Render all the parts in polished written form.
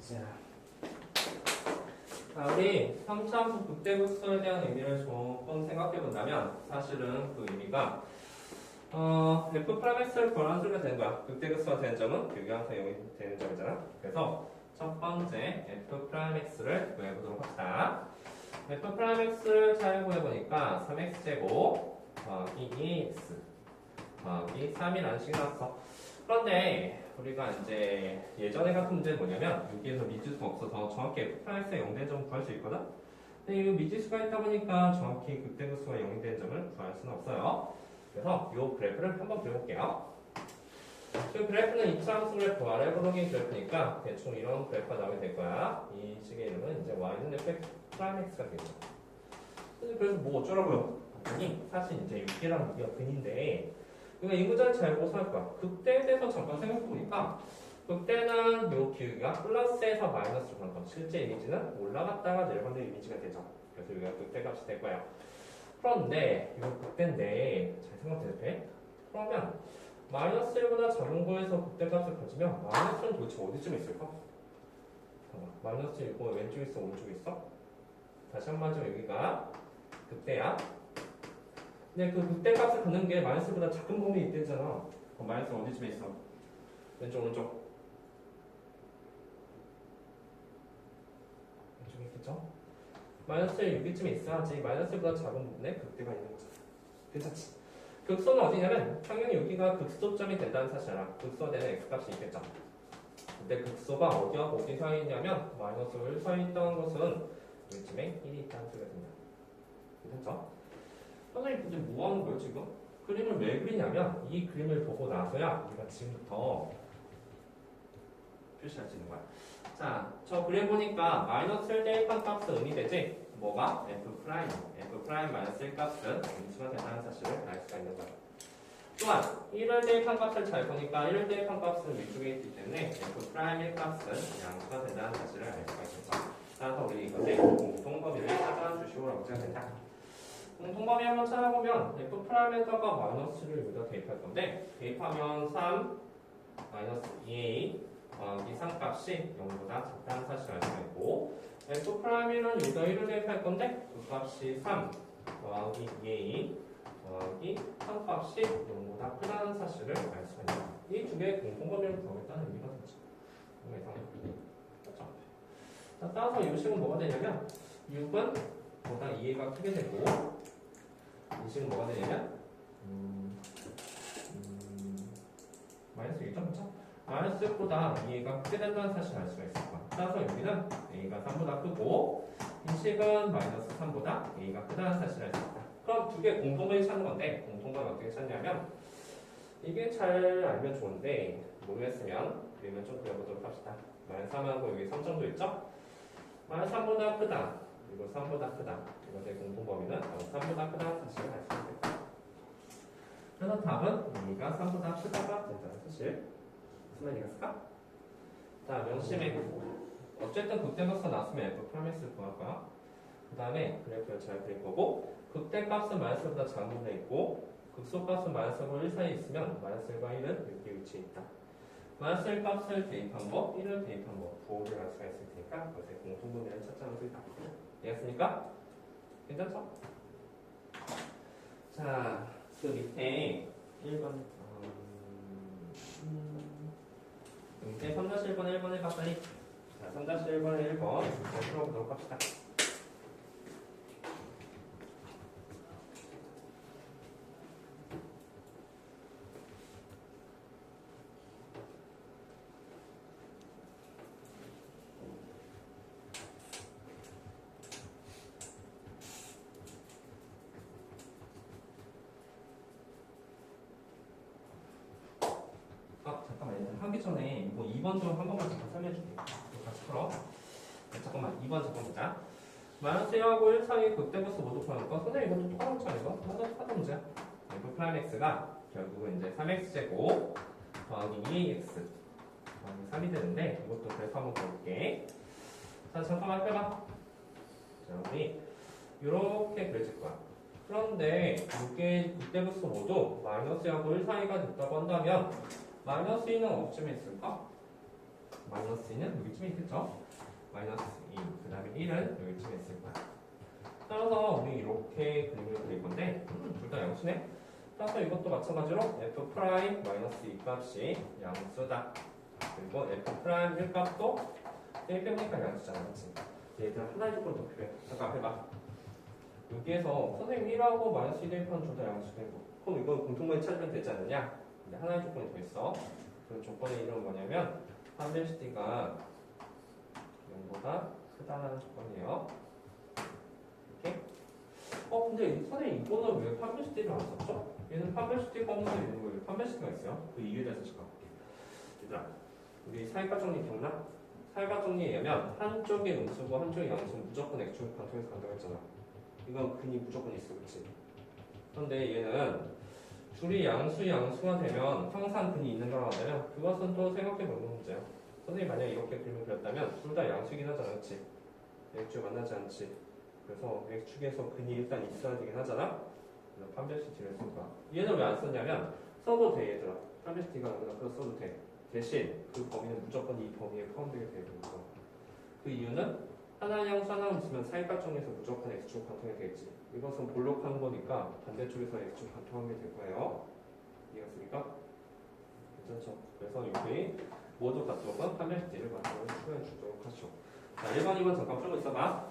자, 우리 3차함수 극대극소에 대한 의미를 조금 생각해 본다면 사실은 그 의미가 F'X를 변환수가 되는 거야. 극대극소가 되는 점은 교기항상 0이 되는 점이잖아. 그래서 첫 번째 F'X를 구해보도록 합시다. F'X를 잘 구해보니까 3X제곱 더하기 2X 더하기 3이라는 식이 나왔어. 그런데 우리가 이제 예전에 같은 문제는 뭐냐면 여기에서 미지수가 없어서 정확히 F'X의 0된 점을 구할 수 있거든? 근데 이 미지수가 있다 보니까 정확히 극대극소가 0이 된 점을 구할 수는 없어요. 그래서 이 그래프를 한번 그려볼게요. 그 그래프는 2차 함수 그래프, 아래 구동의 그래프니까 대충 이런 그래프가 나오게 될 거야. 이 식의 이름은 이제 y는 F'X가 되겠죠. 그래서 뭐 어쩌라고요? 아니, 사실 이제 6개랑 6개가 근인데 그러니까 이 문제는 잘 고사할 거야. 극대에 대해서 잠깐 생각해보니까 극대는 요 기울기가 플러스에서 마이너스로 가는 거. 실제 이미지는 올라갔다가 내려가는 이미지가 되죠. 그래서 여기가 극대 값이 될 거야. 그런데 이거 극대인데 잘 생각해도 돼? 그러면 마이너스 1보다 작은 거에서 극대 값을 가지면 마이너스는 도대체 어디쯤에 있을까? 마이너스 1고 왼쪽에 있어 오른쪽에 있어? 다시 한 번 하자면 여기가 극대야. 근데 그 극대 값을 갖는 게 마이너스보다 작은 범위 있대잖아. 그럼 마이너스 어디쯤에 있어? 왼쪽 오른쪽? 왼쪽에 있겠죠? 마이너스 6이쯤에 있어야지 마이너스보다 작은 부분에 극대가 있는 거잖아. 괜찮지? 극소는 어디냐면 당연히 여기가 극소점이 된다는 사실 알아. 극소되는 x값이 있겠죠. 근데 극소가 어디와 어디 사이에 있냐면 마이너스 1 사이에 있다는 것은 여기쯤에 1이 있다는 소리가 됩니다. 괜찮죠? 선생님 근데 뭐 하는 거예요 지금? 그림을 왜 그리냐면 이 그림을 보고 나서야 우리가 지금부터 표시할 수 있는 거야. 자, 저 그림 보니까 마이너스 1 대입한 값은 음이 되지? 뭐가? F' 마이너스 1 값은 음수가 된다는 사실을 알 수가 있는 거야. 또한 1을 대입한 값을 잘 보니까 1을 대입한 값은 위쪽에 있기 때문에 F'1 값은 양수가 된다는 사실을 알 수가 있겠죠. 따라서 우리 이것의 공통범위를 찾아주시오라고 해야 된다. 공통범위 한번 찾아보면 F'에다가 마이너스를 여기다 대입할 건데 대입하면 3 마이너스 2a 더하기 3값이 0보다 작다는 사실을 알 수가 있고 F'는 여기다 1을 대입할 건데 그 값이 3 더하기 2a 더하기 3값이 0보다 크다는 사실을 알 수가 있다. 이 두 개의 공통범위를 구하겠다는 의미가 되죠. 그렇죠? 자, 따라서 이 식은 뭐가 되냐면 6은 보다 2a가 크게 되고 이 식은 뭐가 되냐면 마이너스 1점 마이너스 6보다 2a가 크게 된다는 사실을 알 수가 있을 거야. 따라서 여기는 a가 3보다 크고 이 식은 마이너스 3보다 a가 크다는 사실을 알 수 있다. 그럼 두 개 공통범위 찾는 건데 공통범위 어떻게 찾냐면 이게 잘 알면 좋은데 모르겠으면 그림을 좀 그려보도록 합시다. 마이너스 3하고 여기 3점도 있죠? 마이너스 3보다 크다 그리고 3보다 크다 이것의 공통범위는 3보다 크다는 사실을 알 수 있다. 그래서 답은 2가 3보다 크다가 된다는 사실. 무슨 말이 있을까? 자, 명심해. 어쨌든 극대값이 나왔으면 F'X를 구할 거야. 그 다음에 그래프를 잘 그릴 거고 극대값은 마이너스보다 작은 부분에 있고 극소값은 마이너스하고 1 사이에 있으면 마이너스 1과 1은 여기 위치에 있다. 마이너스 1 값을 대입한 거, 1을 대입한 거 부호를 알 수가 있을 테니까 그것의 공통분해를 찾자는 소리다. 이해했습니까? 괜찮죠? 자, 그 밑에 1번 밑에 3-1번에 1번 해봐 빨리. 자, 3-1번에 1번 풀어보도록 합시다. 잠깐만 일단 하기 전에 이거 2번 좀 한 번만 잠깐 설명해줄게. 이거 같이 풀어. 잠깐만 2번 잠깐 보자. 마이너스 1하고 1 사이 극대값을 모두 구하니까 선생님 이것도 똑같지 않을까? 똑같은 문제야. F'X가 결국은 이제 3X제곱 더하기 2AX 더하기 3이 되는데 이것도 그래프 한번 볼게. 자 잠깐만 빼봐. 자 우리 이렇게 그려질 거야. 그런데 이게 극대값을 모두 마이너스 1하고 1 사이가 됐다고 한다면 마이너스 2는 어디쯤에 있을까? 마이너스 2는 여기쯤에 있겠죠? 마이너스 2, 그 다음에 1은 여기쯤에 있을 거야. 따라서 우리 이렇게 그림을 그릴 건데, 둘 다 양수네? 따라서 이것도 마찬가지로 f 프라임 마이너스 2 값이 양수다. 그리고 f 프라임 1 값도 1 빼보니까 양수잖아, 그치? 얘들 하나의 조건 더 필요해. 잠깐 해봐. 여기에서 선생님 1하고 마이너스 2 대입하는 둘 다 양수되고, 그럼 이건 공통점을 찾으면 되지 않느냐? 근데 하나의 조건이 더 있어. 그 조건의 이름은 뭐냐면 판별시티가 0보다 크다는 조건이에요. 이렇게. 근데 선생님 이거는 왜 판별시티를 안 썼죠? 얘는 판별시티가 없는 게 있는 거예요. 판별시티가 있어요. 그 이유에 대해서 잠깐 볼게. 얘들아, 우리 사회과 정리 기억나? 사회과 정리에 의하면 한쪽이 음수고 한쪽이 양수는 무조건 X축 관통해서 간다고 했잖아. 이건 근이 무조건 있어, 그치? 그런데 얘는 줄이 양수가 되면 항상 근이 있는 거라고 한다면 그것은 또 생각해보는 문제야. 선생님이 만약에 이렇게 그림을 그렸다면 둘 다 양수이긴 하잖아, 그치? X축 만나지 않지. 그래서 X축에서 근이 일단 있어야 되긴 하잖아? 그래서 판별시티를 쓸 거야. 얘는 왜 안 썼냐면 써도 돼, 얘들아. 판별시티가 아니라 그거 써도 돼. 대신 그 범위는 무조건 이 범위에 포함되게 되는 거. 그 이유는 하나 양수 하나 음수면 사이각 정리에서 무조건 X축 관통이 되겠지. 이것은 볼록한 거니까 반대쪽에서 X축 관통하게 될 거예요. 이해갔습니까? 괜찮죠? 그래서 여기 모두 같은 판별시티를 만들어 추가해 주도록 하죠. 자, 1번, 2번 잠깐 풀고 있어봐.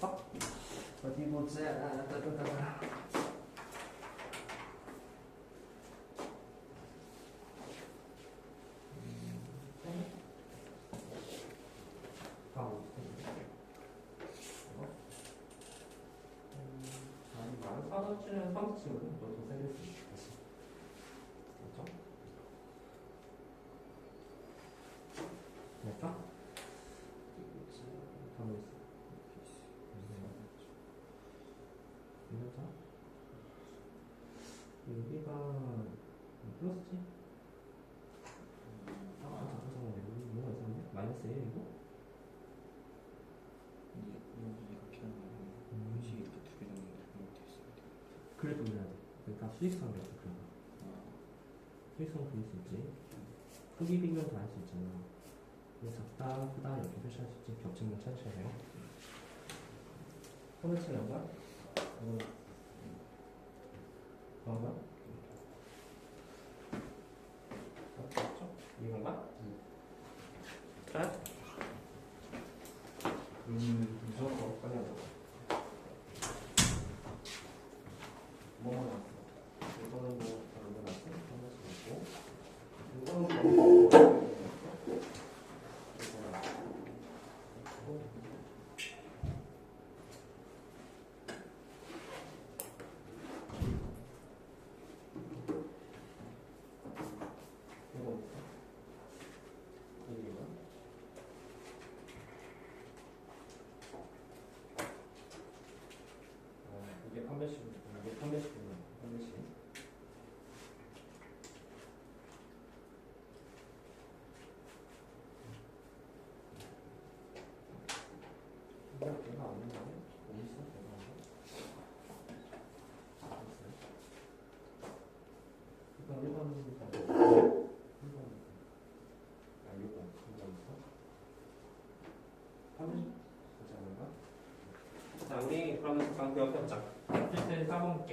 됐어? 어디 보자. 따다다다. 사도치는 상수치거든. 너도 생길 수 있어. 다시. 그렇죠? 됐어? 가만 있어. 이거죠? 여기가 플러스지? 잠깐만 뭐가 이상한데? 마이너스 1이고? 이렇게 하는 거예요. 형식이 이렇게 두개 정도 잘못되어 있습니다. 그래도 그래야 돼. 그러니까 수직선이라서 그런 거. 수직선 그릴 수 있지. 크기 비교도 다 할 수 있잖아. 이게 작다, 크다 이렇게 표시할 수 있지. 겹치는 거 찾으셔야 돼요. 소매치 연관? 그런가? 맞죠? 이건가? 자, 무조건 빨리 하자. 뭐가 나왔어? 이거는 뭐 다른 거 나왔어? 한 번씩 있고, 이거는 뭐 이거 나왔어? 이게 판매식, 이게 판매식이네. 판매식. 이거 내가 안 된다네? 어디 있어? 내가 안 돼? 일단 1번 아, 6번. 6번 있어? 판매식? 그렇지 않은가? 자, 우리 그러면 잠깐 기억해보자. 실제 4번 볼게.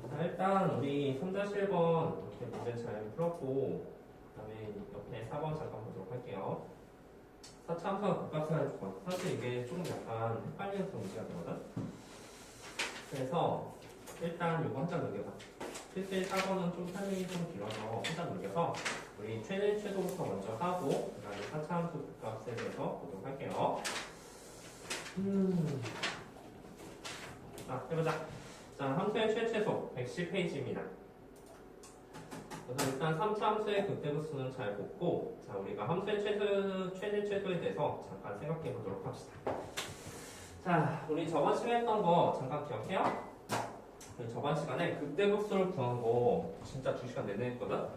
자, 일단 우리 3-1번 이렇게 문제 잘 풀었고, 그 다음에 옆에 4번 잠깐 보도록 할게요. 사차함수가 극값을 해줄 것. 사실 이게 조금 약간 헷갈리는 문제가 되거든. 그래서 일단 이거 한자 넘겨봐. 실제 4번은 좀 설명이 좀 길어서 한자 넘겨서 우리 최대 최소부터 먼저 하고, 그 다음에 사차함수 극값에 대해서 보도록 할게요. 자, 해보자. 자, 함수의 최최소 110페이지입니다. 그래서 일단 3차 함수의 극대부수는 잘 뽑고, 자, 우리가 함수의 최대 최소에 대해서 잠깐 생각해 보도록 합시다. 자, 우리 저번 시간에 했던 거 잠깐 기억해요? 우리 저번 시간에 극대국수를 구한 거 진짜 2시간 내내 했거든?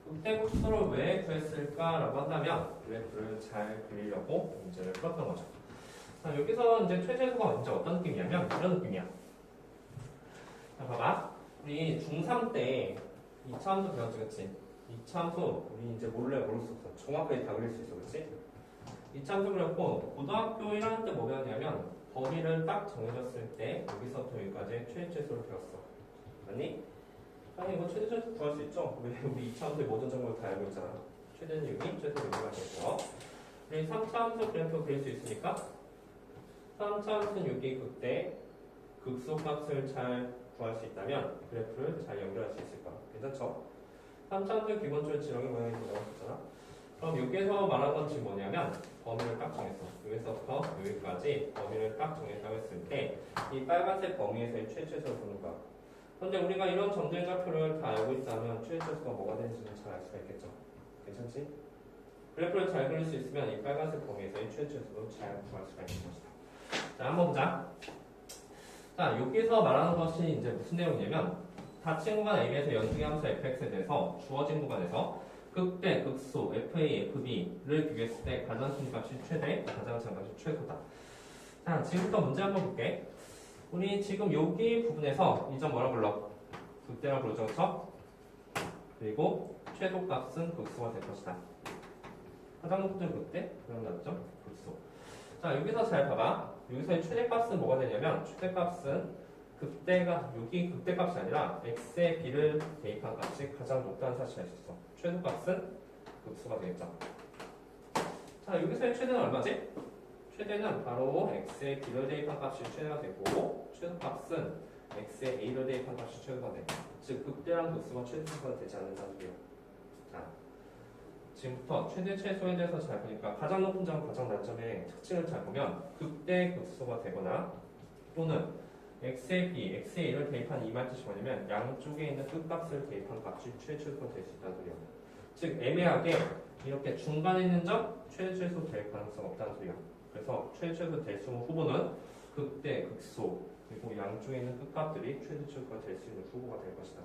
극대국수를 왜 구했을까라고 한다면 그래프를 잘 그리려고 문제를 풀었던 거죠. 자, 여기서 이제 최대소가 이제 어떤 느낌이냐면 이런 느낌이야. 자, 봐봐. 우리 중3 때 2차 함수 배웠지, 그치? 2차 함수 우리 이제 모를 수 없어. 정확하게 다 그릴 수 있어, 그치? 2차 함수 그렸고 고등학교 1학년 때 뭐 배웠냐면 범위를 딱 정해졌을 때 여기서부터 여기까지 최대최소를 배웠어. 아니? 아니 이거 최대최소 구할 수 있죠? 우리 2차 함수의 모든 정보를 다 알고 있잖아. 최대는 6이, 최대는 6이가 되겠죠. 우리 3차 함수 그래프 그릴 수 있으니까 3차 함수는 6이 그때 극소값을 잘 구할 수 있다면 그래프를 잘 연결할 수 있을 거야. 괜찮죠? 3차 함수의 기본적으로 지렁이 모양이 나왔었잖아. 그럼 여기에서 말한 건 지금 뭐냐면 범위를 딱 정했어. 여기서부터 여기까지 범위를 딱 정했다고 했을 때 이 빨간색 범위에서의 최최소를 보는 거야. 그런데 우리가 이런 점진좌표를 다 알고 있다면 최최소가 뭐가 되는지는 잘 알 수가 있겠죠. 괜찮지? 그래프를 잘 그릴 수 있으면 이 빨간색 범위에서의 최최소도 잘 구할 수가 있는 것이다. 자, 한번 보자. 자, 여기서 말하는 것이 이제 무슨 내용이냐면 닫힌 구간 A에서 연중의 함수 fx에 대해서 주어진 구간에서 극대, 극소, fa, fb를 비교했을 때 가장 순값이 최대, 가장 작값이 최소다. 자, 지금부터 문제 한번 볼게. 우리 지금 여기 부분에서 이 점 뭐라 불러? 극대라고 부르죠, 그렇죠? 그리고 최소값은 극소가 될 것이다. 가장 높은 극대, 그럼 낮죠? 극소. 자, 여기서 잘 봐봐. 여기서의 최대값은 뭐가 되냐면 최대값은 극대가 여기 극대값이 아니라 x의 b를 대입한 값이 가장 높다는 사실을 알 수 있어. 최소값은 극수가 되겠죠. 자, 여기서의 최대는 얼마지? 최대는 바로 x의 b로 대입한 값이 최대가 되고 최소값은 x의 a로 대입한 값이 최소가 돼. 즉 극대랑 극소가 최소가 되지 않는다는 소리야. 자, 지금부터 최대 최소에 대해서 잘 보니까 가장 높은 점 가장 낮점의 특징을 잘 보면 극대 극소가 되거나 또는 x의 b, x의 a를 대입한 이 말 뜻이 뭐냐면 양쪽에 있는 끝값을 대입한 값이 최초가 될 수 있다는 소리야. 즉 애매하게 이렇게 중간에 있는 점 최최소 될 가능성 없다는 소리야. 그래서 최최소 될 수 있는 후보는 극대, 극소 그리고 양쪽에 있는 끝값들이 최대초가 될 수 있는 후보가 될 것이다.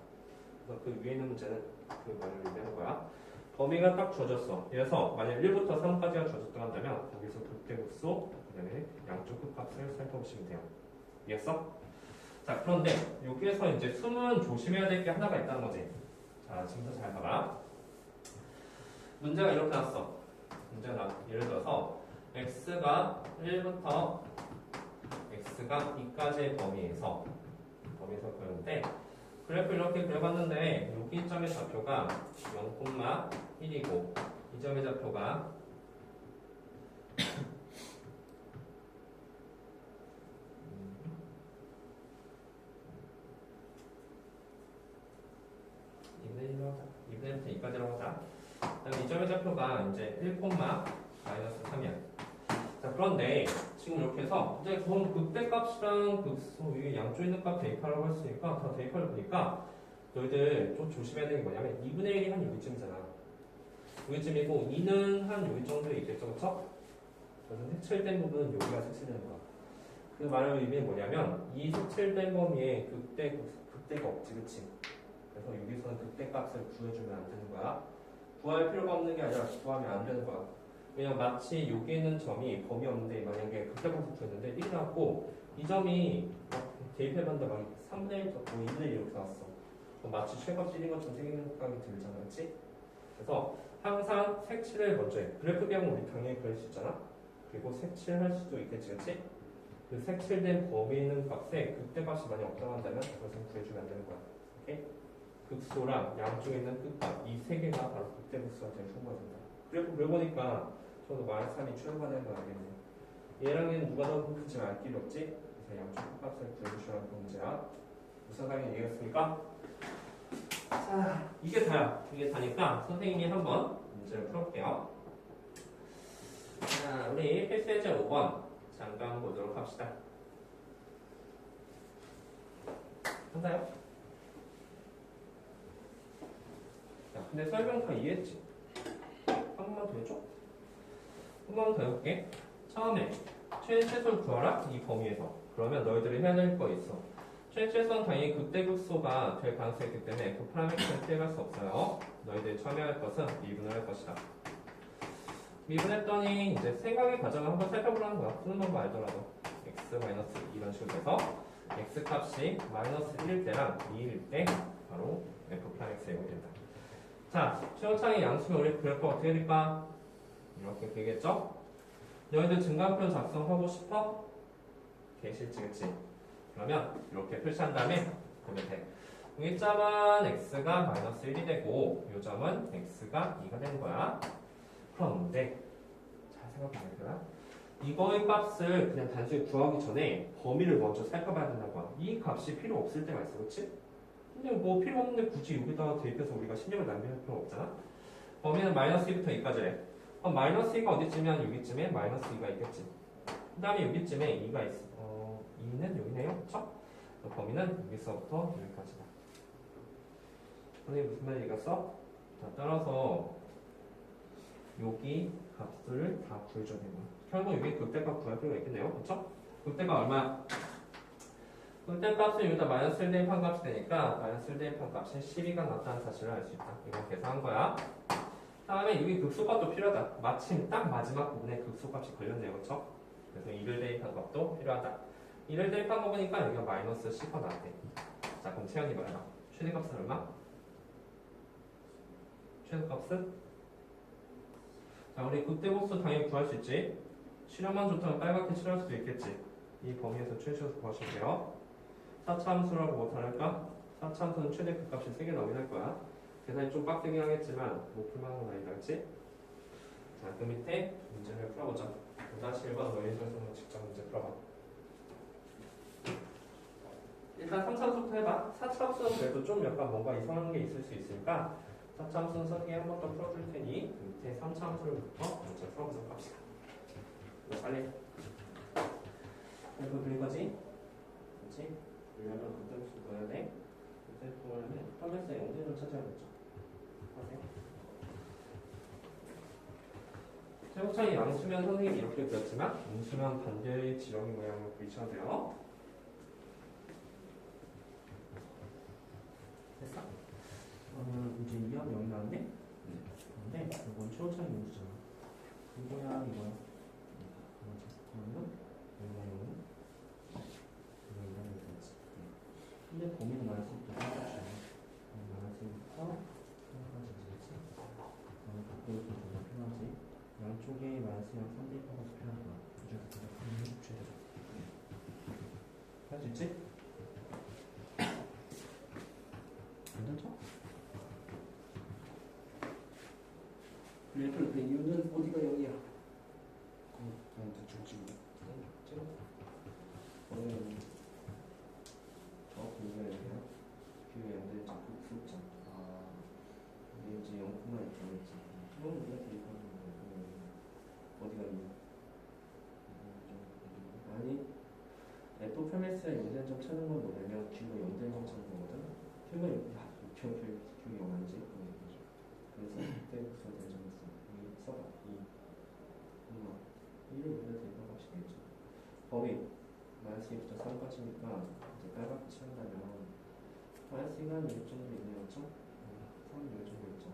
그래서 그 위에 있는 문제는 그 말을 의미하는 거야. 범위가 딱 주어졌어. 그래서 만약 1부터 3까지가 주어졌다고 한다면 거기서 극대, 극소 그 다음에 양쪽 끝값을 살펴보시면 돼요. 이해했어? 자, 그런데 여기에서 이제 숨은 조심해야 될 게 하나가 있다는 거지. 자, 지금부터 잘 봐봐. 문제가 이렇게 나왔어. 예를 들어서 x가 1부터 x가 2까지의 범위에서 그렸는데 그래프 이렇게 그려봤는데 여기 점의 좌표가 0,1이고 이 점의 좌표가 2분의 1부터 2까지라고 하자. 그다음에 이 점의 좌표가 이제 1,-3이야. 자, 그런데 지금 이렇게 해서 이제 그럼 극대값이랑 극소 이 양쪽에 있는 값 대입하라고 했으니까 다 대입하려 보니까 너희들 좀 조심해야 되는 게 뭐냐면 2분의 1이 한 여기쯤이잖아. 여기쯤이고 2는 한 여기 정도에 있겠죠, 그쵸? 그래서 색칠된 부분은 여기가 색칠되는 거야. 그 말의 의미는 뭐냐면 이 색칠된 범위에 극대가 없지, 그치? 그래서 여기서는 극대값을 구해주면 안 되는 거야. 구할 필요가 없는 게 아니라 구하면 안 되는 거야. 왜냐면 마치 여기 있는 점이 범위 없는데 만약에 극대값을 구했는데 1이 나왔고 이 점이 막 대입해봤는데 막 3분의 1, 2분의 1 이렇게 나왔어. 그럼 마치 최값이 1인 것처럼 생각이 들잖아, 그렇지? 그래서 항상 색칠을 먼저 해. 그래프 비하면 우리 당연히 그릴 수 있잖아. 그리고 색칠할 수도 있겠지, 그렇지? 그 색칠된 범위 있는 값에 극대값이 많이 없다고 한다면 그것은 구해주면 안 되는 거야. 오케이? 극소랑 양쪽에 있는 끝값 이 세 개가 바로 극대 극소가 되는 후보가 된다. 그래프 그려보니까 저도 -3이 최소가 되는 거 알겠네. 얘랑 얘는 누가 더 크지 알 길이 없지? 그래서 양쪽 끝값을 구해주시라는 문제야. 무슨 강의 얘기했습니까? 자, 이게 다야. 이게 다니까 선생님이 한번 문제를 풀어볼게요. 자, 우리 필수예제 5번 잠깐 보도록 합시다. 한가요? 자, 근데 설명 다 이해했지? 한 번만 더 해줘? 한 번만 더 해볼게. 처음에 최소를 구하라 이 범위에서. 그러면 너희들이 해야 될 거 있어. 최소는 당연히 극대극소가 될 가능성이 있기 때문에 그 파라미터를 피해갈 수 없어요. 너희들이 처음에 할 것은 미분을 할 것이다. 미분했더니 이제 생각의 과정을 한번 살펴보라는 거야. 푸는 방법 알더라도 x-2 이런 식으로 돼서 x 값이 -1일 때랑 2일 때 바로 f'(x'에 오게 된다. 자, 최원창의 양수의 우리 그래프가 어떻게 될까? 이렇게 되겠죠? 너희들 증가표 작성하고 싶어? 계실지, 그치? 그러면 이렇게 표시한 다음에 보면 돼. 여기 점은 x가 -1이 되고 이 점은 x가 2가 되는 거야. 그런데 잘 생각해야 되나? 이거의 값을 그냥 단순히 구하기 전에 범위를 먼저 살펴봐야 된다고 봐. 이 값이 필요 없을 때가 있어, 그치? 근데 뭐 필요 없는데 굳이 여기다가 대입해서 우리가 신경을 낭비할 필요 없잖아? 범위는 -2부터 2까지래. 그럼 -2가 어디쯤이면 여기쯤에 -2가 있겠지. 그 다음에 여기쯤에 2가 있어. 2는 여기네요, 그쵸? 범위는 여기서부터 여기까지다. 선생님 무슨 말이겠어? 자, 따라서 여기 값을 다 구해줘야 되는 거야. 결국 여기 극대값 구할 필요가 있겠네요, 그쵸? 극대가 얼마야? 극대값은 여기다 -1 대입한 값이 되니까 -1 대입한 값이 12가 나왔다는 사실을 알 수 있다. 이건 계산한 거야. 다음에 여기 극소값도 필요하다. 마침 딱 마지막 부분에 극소값이 걸렸네요, 그쵸? 그래서 2를 대입한 값도 필요하다. 2를 대입한 거 보니까 여기가 -10가 나왔대. 자, 그럼 채연이 말해봐. 최대값은 얼마? 최소값은? 자, 우리 극대값수 당연히 구할 수 있지. 실험만 좋다면 빨갛게 칠할 수도 있겠지. 이 범위에서 최소를 구하시면 돼요. 4차함수라고 뭐 다를까? 4차함수는 최대 극값이 3개 나오긴 할 거야. 계산이 좀 빡세긴 하겠지만 못 풀만한 건 아니다, 그치? 자, 그 밑에 문제를 풀어보자. 9-1번 원리에서는 직접 문제 풀어봐. 일단 3차부터 해봐. 4차함수는 그래도 좀 약간 뭔가 이상한 게 있을 수 있으니까 4차함수는 서기 한 번 더 풀어줄 테니 그 밑에 3차함수를부터 먼저 풀어보도록 합시다. 이거 빨리 이거 그린 거지? 그렇지? 그러려면 그때 무슨 넣어야 돼? 그때 보면은 컴퓨터에 영재를 찾아야겠죠. 하세요. 세모창이 양수면 선생님이 이렇게 그렸지만 음수면 반대의 지렁이 모양을 그리셔야 돼요. 됐어? 이제 2하고 0이 나왔네? 근데 이건 최고창이 음수잖아. 이거야 이거야. 그러면 이거는 이거는 되지. 근데 범위는 마이너스부터 생각해줘요. 마이너스부터 생각하지 그렇지? 바꾸고 좀 편하지. 양쪽에 마이너스랑 3대입하고 편한 거야. 그중에서 가장 큰 힘을 줘야 돼. 할 수 있지? 괜찮죠? 그래프 그 이유는 어디가 0이야? 그냥 대충 찍어. 찍어. 오늘 저 공부해야 뷰에 연대 자꾸 숫자. 근데 이제 0만 있겠지. 이건 우리가 대입하는 거고 어디가 있냐? 아니 F 프레미스에 연대는 점 찾는 건 뭐냐면 Q가 연대는 점 찾는 거거든. Q가 Q 0 아니지? 그래서 그때 무슨 대점이 있어? 이 써봐. 이를 우리가 대입하고 하시겠죠. 범위 마이너스 2부터 3까지니까 이제 빨갛게 칠한다면 마이너스 2가 1 정도 있네요. 그렇죠? 3은 1 정도 있죠.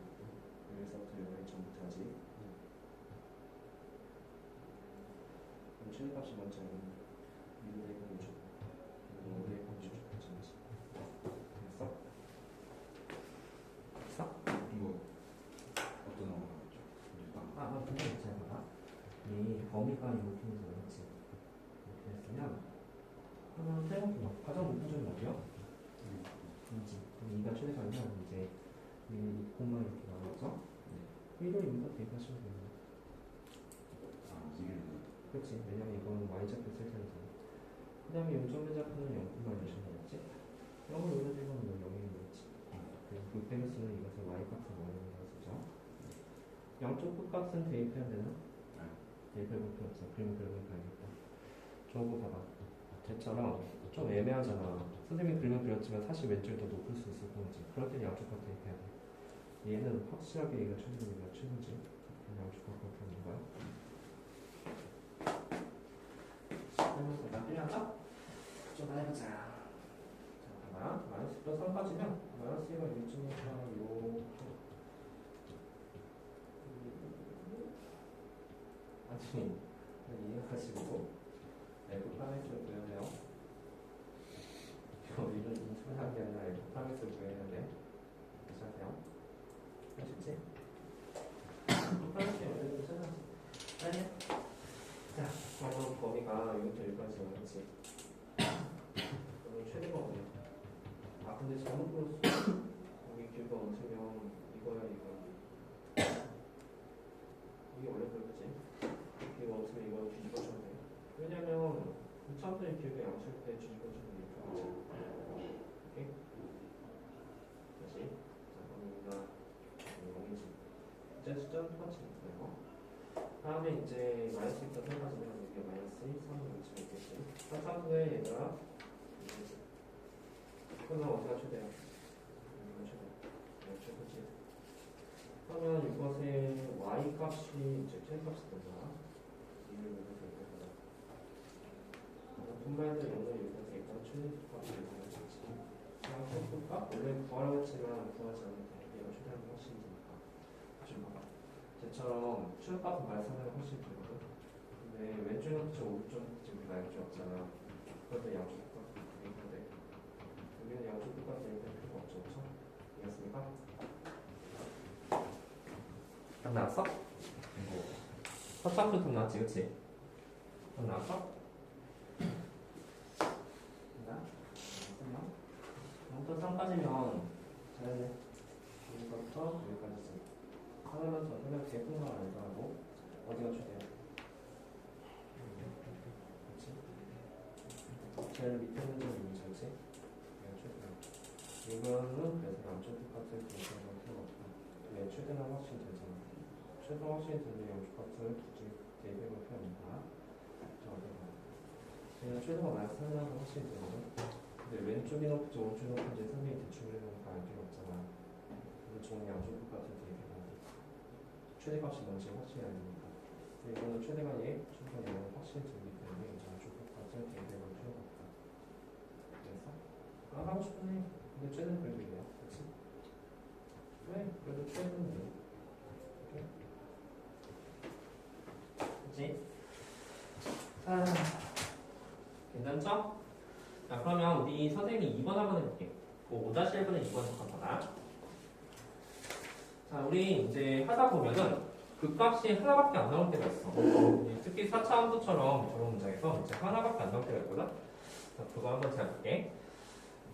여기서부터 여기 전부터 하지. 그럼 최대값이 먼저 알겠네. 1을 대입하면 줘. 5를 대입하면 줘. 됐어? 됐어? 이거 어떤 나오는 거죠? 근데 잘 봐봐. 이 범위가 이렇게 해서 그렇지. 이렇게 했으면 하나 세워서 가장 높은 점이 어디야? 2지. 그럼 2가 최대값이면 이제 이 콤마 이렇게 나오죠? 1을 여기다 대입하시면 됩니다. 이게 그렇지. 왜냐면 이거는 y좌표 쓸 테니까. 그 다음에 0점 좌표는 0콤마 이렇게 나왔지? 0을 여기다 대입하면 0이 있지. 그리고 그 페미스는 이것을 y값을 원하는 거죠. 양쪽 끝값은 대입해야 되나? 대입해볼 필요 없어. 그림 그려보니까 알겠다. 저거 봐봐. 쟤처럼 좀 애매하잖아. 선생님이 그림을 그렸지만 사실 왼쪽이 더 높을 수 있을 거지. 그럴 땐 양쪽 값 대입해야 돼. 얘는 확실하게 얘가 최소이가 최소지. 양쪽 값 그렇게 하는 거야. 그러면서 나 필요하다? 좀 해보자. 자, 봐봐. 마이너스부터 3까지면 마이너스가 1.5가 요 아니, 이해하시고 F 파라미터를 구해야 돼요. 이런 인수한 게 아니라 F 파라미터를 구해야 돼. 괜찮아요? 아쉽지? F 파라미터 찾아야지. 아니야. 자, 그럼 범위가 여기부터 여기까지 오겠지. 그럼 최대가 어디야? 근데 잘못 풀었어. 여기 큐가 없으면 이거야, 이거. 이게 원래 그렇지. 이거 없으면 이거 뒤집어줘야 돼. 왜냐면 우차선의 기억에 양칠 때 뒤집어주는 게 이렇게 오케이? 다시. 자, 그럼 여기가 0이지. 이제 숫자는 똑같이 있고요. 다음에 이제 마이너스 2부터 3까지면 여기가 마이너스 3을 위치가 있겠지. 3차수에 얘가 이거지. 그러면 어디가 최대야? 여기가 최대야. 여기 최고지. 그러면 이것의 y 값이 이제 최값이 된다. 이를 여기서 대입해보자. 분말들 영을 여기서 대입하면 최대값이 되는 거지. 양쪽값 원래 구하라고 했지만 구하지 않는다. 얘가 최대한 훨씬 되니까. 지금 봐봐. 쟤처럼 최대값은 말씀하면 훨씬 되거든. 근데 왼쪽은 그쵸, 오른쪽은 지금 양쪽 없잖아. 그럴 때 양쪽 값 대입해야 돼. 여기는 양쪽 값 대입할 필요가 없죠, 그쵸? 이해했습니까? 딱 나왔어? 이거 첫 차부터 딱 나왔지, 그치? 딱 나왔어? 자, 0부터 3까지면 잘했네. 여기서부터 여기까지지. 하나만 더 생각 제품만 알더라고. 어디가 최대야? 제일 밑에 있는 점이 문제지. 이거는 그래서 양쪽 똑같은 공식을 필요가 없다. 왜 최대는 확실히 되잖아. 최대 확실히 되는 양쪽 같은 굳이 대입해볼 필요합니다. 그냥 최대가 마이너스 3이라고 확실히 되거든. 근데 왼쪽이 높은지 오른쪽이 높은지 선생님이 대충 그리는 거 알 필요 없잖아. 그래서 종 양쪽 똑같은 대입해봐. 최대값이 뭔지 확실히 알리니까. 이거는 최대값이 충분히 확실히 들기 때문에 양쪽 똑같은 대입해볼 필요가 없다. 그래서 하고 싶은 해. 근데 최대는 그래도 이래요. 그치? 왜? 그래도 최대는 돼. 그치? 자, 괜찮죠? 자, 그러면 우리 선생님이 2번 한번 해볼게. 그 5-1번은 2번 잠깐만. 자, 우리 이제 하다 보면은 그 값이 하나밖에 안 나올 때가 있어. 특히 4차 함수처럼 저런 문장에서 이제 하나밖에 안 나올 때가 있거든. 자, 그거 한번 잘 볼게.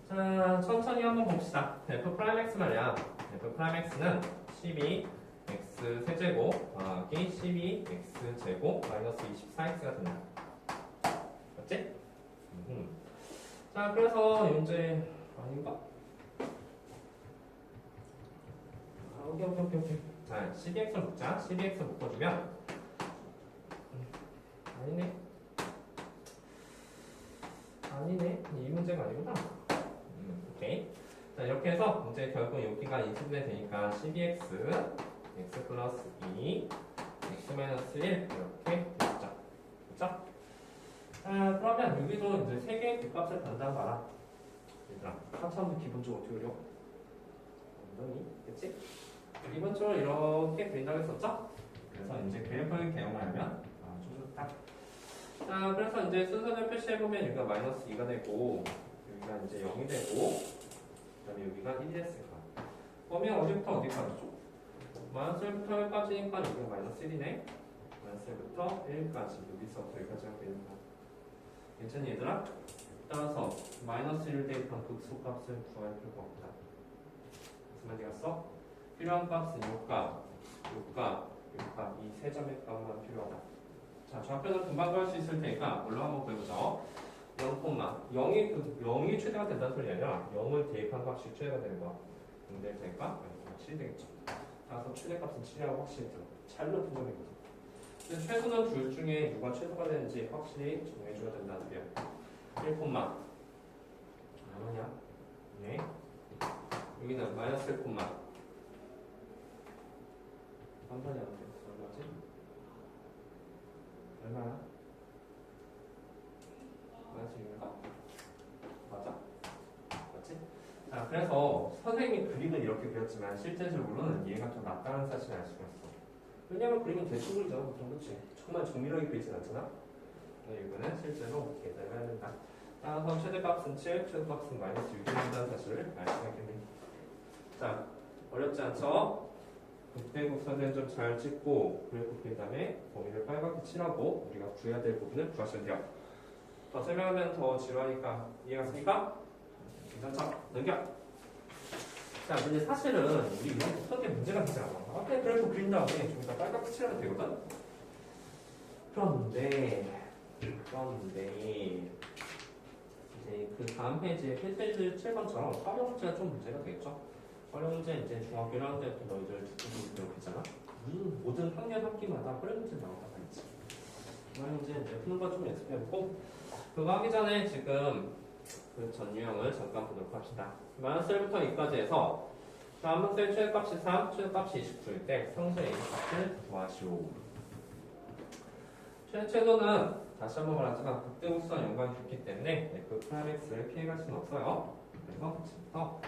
자, 천천히 한번 봅시다. f'(x) 말이야. f'(x는 12x 세제곱 더하기 12x 제곱 마이너스 24x가 된다. 맞지? 자, 그래서 문제 아닌가? 오케이. 자, 12x를 묶자. 12x를 묶어주면 아니네. 이 문제가 아니구나. 오케이. 자, 이렇게 해서 이제 결국 여기가 인수분해 되니까 12x x 플러스 2 x 마이너스 1 이렇게 되겠죠. 그렇죠? 자, 그러면 여기도 이제 3개의 뒷값을 단다고 봐라. 얘들아, 하차함도 기본적으로 어떻게 그려? 엉덩이, 그치? 기본적으로 이렇게 그린다고 했었죠? 그래서 이제 그래프를 개용을 하면 아주 좋다. 자, 그래서 이제 순서를 표시해보면 여기가 마이너스 2가 되고 여기가 이제 0이 되고 그 다음에 여기가 1이 됐을까? 그러면 어디부터 어디까지죠? 마이너스 1부터 1까지니까 여기가 마이너스 1이네. 마이너스 1부터 1까지 여기서부터 여기까지가 되는 거야. 괜찮니 얘들아? 따라서 마이너스 1 대입한 극소값을 구할 필요가 없다. 무슨 말이겠어? 필요한 값은 요값, 이 세 점의 값만 필요하다. 자, 좌표는 금방 구할 수 있을 테니까 물론 한번 보여보죠. 0이 최대가 된다는 소리 아니라 0을 대입한 값이 최대가 되는 거야. 근데 되니까 7이 되겠죠. 따라서 최대값은 7이라고 확실히 들어. 잘 높은 점이거든. 근데 최소는 둘 중에 누가 최소가 되는지 확실히 정해줘야 된다는 소리야. 1, 얼마냐? 네. 여기는 마이너스 1, 한 번이 안 돼. 얼마지? 얼마야? 마이너스 6인가? 맞아? 맞지? 자, 그래서 선생님이 그림은 이렇게 그렸지만 실제적으로는 얘가 좀 낫다는 사실을 알 수가 있어. 왜냐면 그림은 대충 그리잖아, 보통. 그치? 정말 정밀하게 그리진 않잖아? 이거는 실제로 계산을 해야 된다. 따라서 최대값은 7, 최소값은 마이너스 6이 된다는 사실을 알 수가 있겠네. 자, 어렵지 않죠? 그때 곡선을 좀 잘 찍고 그리고 그 다음에 범위를 빨갛게 칠하고 우리가 구해야 될 부분을 구하시면 돼요. 더 설명하면 더 지루하니까 이해갔습니까? 괜찮죠? 넘겨! 자, 근데 사실은 우리 이런 곡선에 문제가 되지 않아. 앞에 그래프 그린 다음에 저기다 빨갛게 칠하면 되거든? 그런데 이제 그 다음 페이지에 페이지 7번처럼 활용 문제가 좀 문제가 되겠죠? 활용 문제 이제 중학교 1학년 때부터 너희들 듣고 배웠잖아. 모든 학년 학기마다 활용 문제 나온다고 했지. 활용 문제 이제 푸는 거 좀 연습해보고 그거 하기 전에 지금 그 전 유형을 잠깐 보도록 합시다. 마이너스 1부터 2까지 해서 다음 학생 최대값이 3, 최대값이 29일 때 상수 A 값을 구하시오. 최소는 다시 한번 말하지만 극대우수와 연관이 좋기 때문에 f'(x를 피해갈 수는 없어요. 그래서 지금부터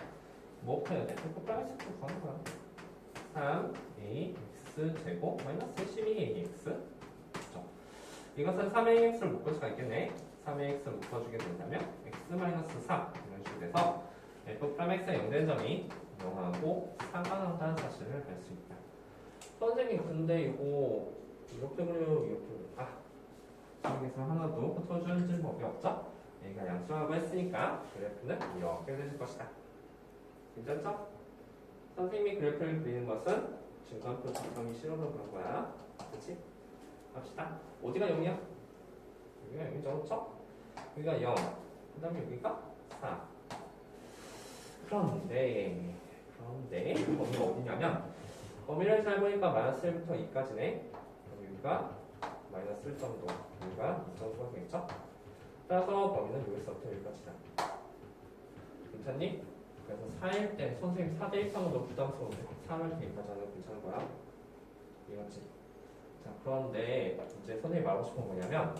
뭐 푸어야 돼? f'(x를 구하는 거야. 3ax 제곱 마이너스 12ax 그렇죠? 이것은 3ax를 묶을 수가 있겠네. 3ax을 묶어주게 된다면 x 마이너스 4 이런 식으로 돼서 f'(x가 0된 점이 0하고 4가 나온다는 사실을 알 수 있다. 선생님 근데 이거 이렇게 그려요 이렇게 여기서 하나도 붙어주는 법이 없죠? 얘가 양수하고 했으니까 그래프는 이렇게 되실 것이다. 괜찮죠? 선생님이 그래프를 그리는 것은 증간표 작성이 싫어서 그런 거야. 그치? 갑시다. 어디가 0이야? 여기가 0이죠, 그쵸? 여기가 0. 그 그 다음에 여기가 4. 그런데 범위가 어디냐면 범위를 잘 보니까 마이너스 1부터 2까지네. 그럼 여기가 마이너스 1 정도, 여기가 2 정도가 되겠죠? 따라서 범위는 여기서부터 여기까지다. 괜찮니? 그래서 4일 때 선생님 4대 1상은 너 부담스러운데 3을 대입하지 않으면 괜찮은 거야? 이해갔지? 자, 그런데 이제 선생님이 말하고 싶은 건 뭐냐면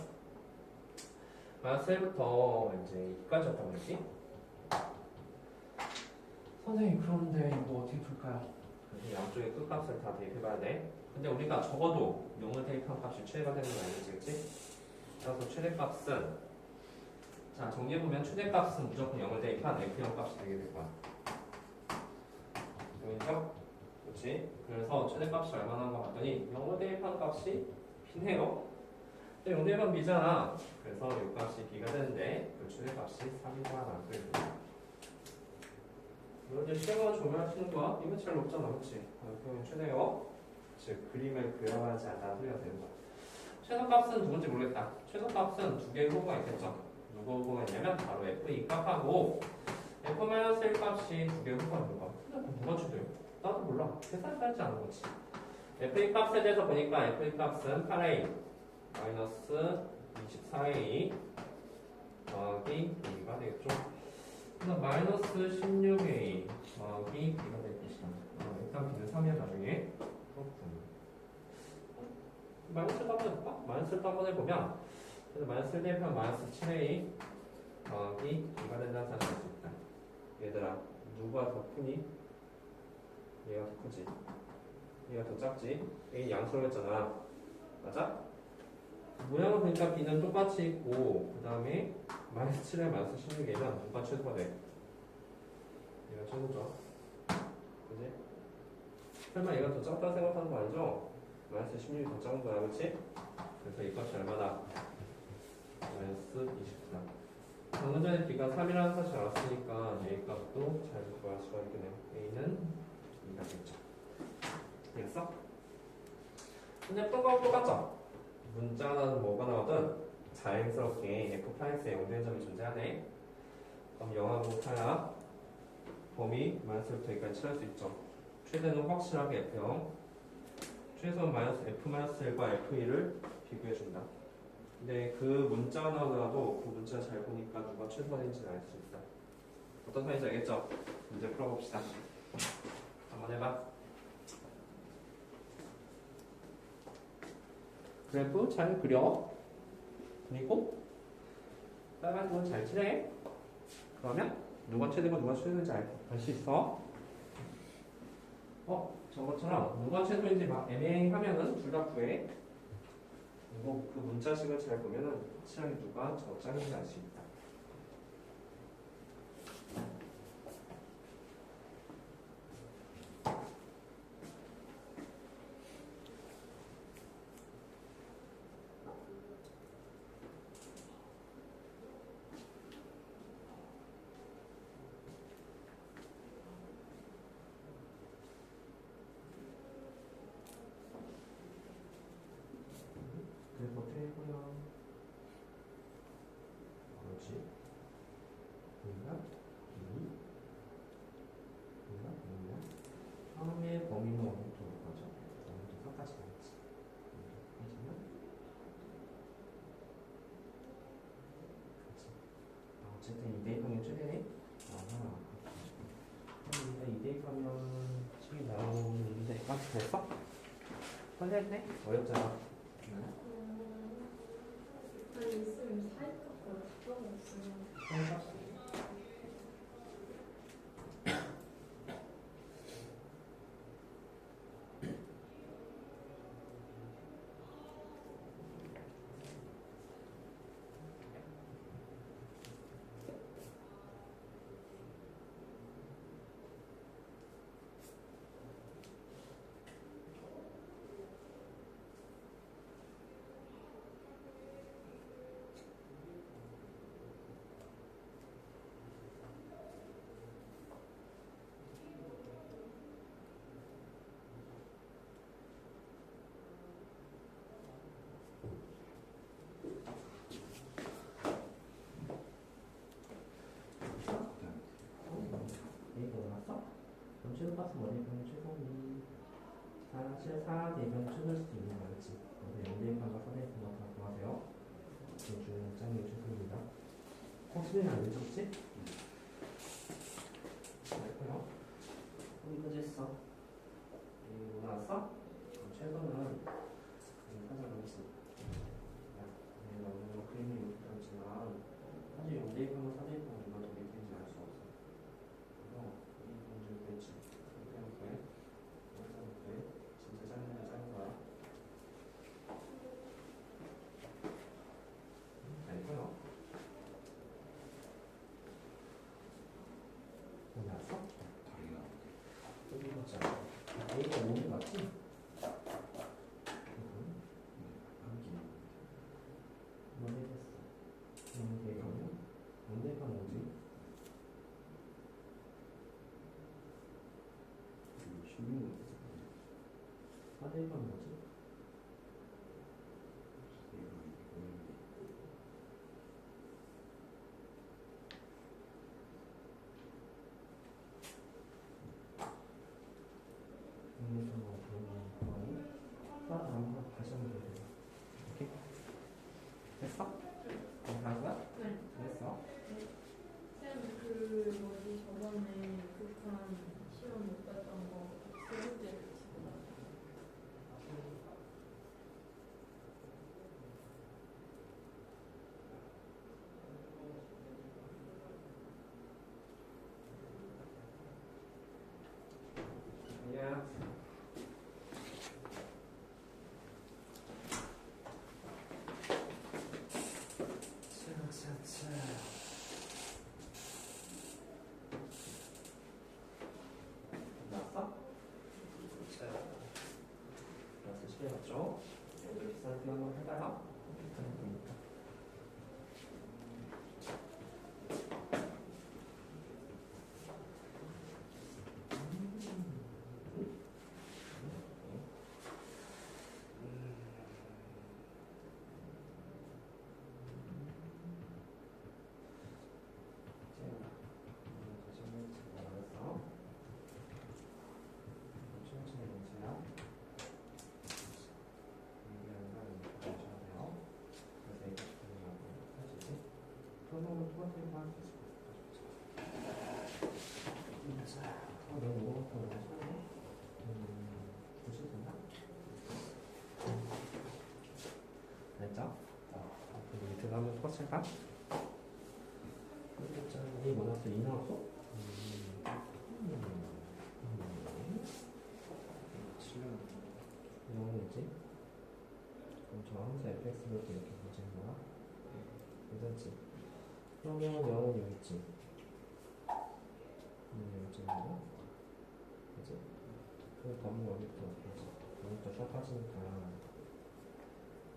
마이너스 1부터 이제 2까지였단 말이지? 선생님 그런데 이거 어떻게 풀까요? 그래서 양쪽의 끝값을 다 대입해봐야 돼. 근데 우리가 적어도 0을 대입한 값이 최대가 되는 거 아니지, 그치? 따라서 최대값은 자 정리해보면 최대값은 무조건 0을 대입한 F0 값이 되게 될 거야. 보이죠? 그렇지? 그래서 최대값이 얼마나 거 봤더니 0을 대입한 값이 B네요. 근데 0 대입한 B잖아. 그래서 이 값이 B가 되는데 그 최대값이 3이다 라는 거야. 이거 이제 시험을 조명하시는 거야? 이거 제일 높잖아, 그렇지? 그러면 최대요. 즉 그림을 그려야지 않다는 소리가 되는 거야. 최소값은 누군지 모르겠다. 최소값은 두 개의 후보가 있겠죠. 누구 후보가 있냐면 바로 F2 값하고 F-1 값이 두 개의 후보가 있는 거야. 근데 누가 최대요? 나도 몰라. 계산이 짧지 않은 거지. F2 값에 대해서 보니까 F2 값은 8A 마이너스 24A 더하기 2가 되겠죠. 그래서 마이너스 16A 더하기 B가 될 것이다. 일단 B는 3이야 나중에. 그렇군. 마이너스를 한번 해볼까? 마이너스를 한번 해보면 그래서 마이너스를 대입하면 마이너스 7A 더하기 B가 된다는 사실을 알 수 있다. 얘들아 누가 더 크니? 얘가 더 크지. 얘가 더 작지. A 양수로 했잖아. 맞아? 모양을 보니까 B는 똑같이 있고 그 다음에 마이너스 7에 마이너스 16이면 누가 최소가 돼? 얘가 최소죠. 그지? 설마 얘가 더 작다고 생각하는 거 아니죠? 마이너스 16이 더 작은 거야, 그치? 그래서 이 값이 얼마다? 마이너스 24. 방금 전에 B가 3이라는 사실 알았으니까 A 값도 잘 구할 수가 있겠네요. A는 2가 되겠죠. 됐어? 근데 푼거하고 똑같죠? 문자는 뭐가 나오든 자연스럽게 F'의 영대한 점이 존재하네. 그럼 0하고 8야 범위 마이너스부터 여기까지 칠할 수 있죠. 최대는 확실하게 F0 최소는 마이너스 F-1과 F2를 비교해준다. 근데 그 문자가 나오더라도 그 문자 잘 보니까 누가 최소가 되는지는 알 수 있다. 어떤 사인지 알겠죠? 문제 풀어봅시다. 한번 해봐. 그래프 잘 그려. 그리고 빨간 건 잘 칠해. 그러면 누가 최대고 누가 최대인지 알 수 있어. 저것처럼 누가 최소인지 막 애매하면은 둘 다 구해. 그리고 그 문자식을 잘 보면은 확실하게 누가 저 짝인지 알 수 있다. 그래서 어떻게 해보면 그렇지. 여기가 2, 여기가 0이야. 다음에 범위는 어디부터 올 거죠? 범위도 4까지 나왔지. 하지만 그렇지. 어쨌든 2대입하면 최대네. 아하. 그럼 2대입하면 식이 나오는데 값이 됐어? 빨리 했네? 어렵잖아. 아니 있으면 사이값과 답변이 없어요. 값은 원대입하면 최소니 사실 4대입하면 최소일 수도 있는 거 알지? 근데 0대입하면 4대입하면 다 구하세요. 그 짱이 최소입니다. 혹시 안 되셨지? 알고요. 이거 했어. 이거 나왔어? 최소는 하자면서 너무 그림이 못하지만 사실 0대입하면 4대입하면 얼마나 더 되는지 알 수 없어. 그래서 이 문제를 뺐지. 이렇게 진짜 짧은 거야. 알고요. 나왔어? 다르게 나오네. 여기 있잖아. A가 5는 맞지? 뭐해 됐어? 뭔데 가면? 뭔데 가면 뭐지? 16은 4대 가면 뭐지? 여기서 그러면 한번 다시 한번 해보자. 오케이? 됐어? 한 거야? 네. 됐어? 쌤, 그 뭐지 저번에 극한 시험 못 봤던 거세 문제를 지금 야. 차차차. 나왔어? 자, 나왔어. 시계 맞죠? 여기 비싼 거 한번 해봐요. 됐죠? 그리고 밑에도 한번 똑같이 할까? 이 뭐 나왔어? 2 나왔어? 7년 이거는 뭐지? 그럼 저 항상 fx를 이렇게 보지는 거야? 괜찮지? 그러면 0은 여기 있지? 여기 있잖아. 그치? 그 범위 여기부터 여기까지. 여기부터 쭉 빠지니까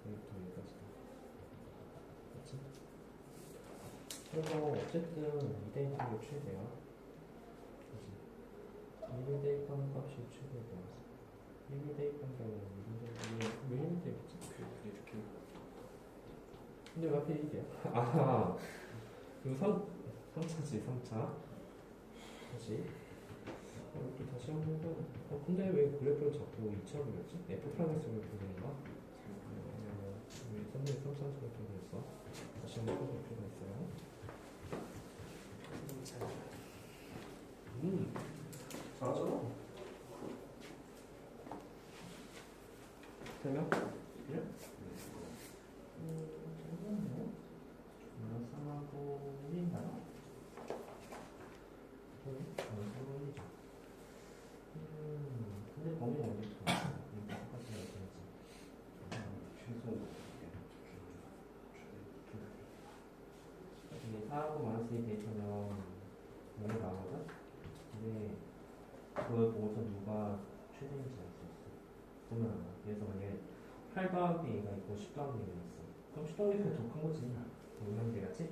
여기부터 여기까지. 그치? 그래서 어쨌든 2대입하는 게 최대야. 그치? 1일 대입하는 값이 최대야. 1일 대입하는 경우는 왜 1일 대입했지? 이렇게 근데 왜 하필 1이야? 아, 이거 3차지, 3차. 다시. 이렇게 다시 한번 해봐. 근데 왜 그래프를 자꾸 2차로 그렸지? F 프라이머스를 그리는가? 왜 3대 3차로 그렸어? 다시 한번 해볼 필요가 있어요. 잘하잖아. 되면? 그래? 잠깐만요. 연상하고 1인가요? 연상하고 1이죠. 근데 범위는 어디부터? 이거 똑같이 해야지. 최소 이게 4하고 마이너스 2 대입하면 0이 나오거든? 근데 그걸 보고서 누가 최대인지 알 수 있어. 보면 알아. 그래서 만약에 8 더하기 2가 있고 10 더하기 2가 있어. 그럼 10 더하기 2가 더 큰 거지. 동명대 같지?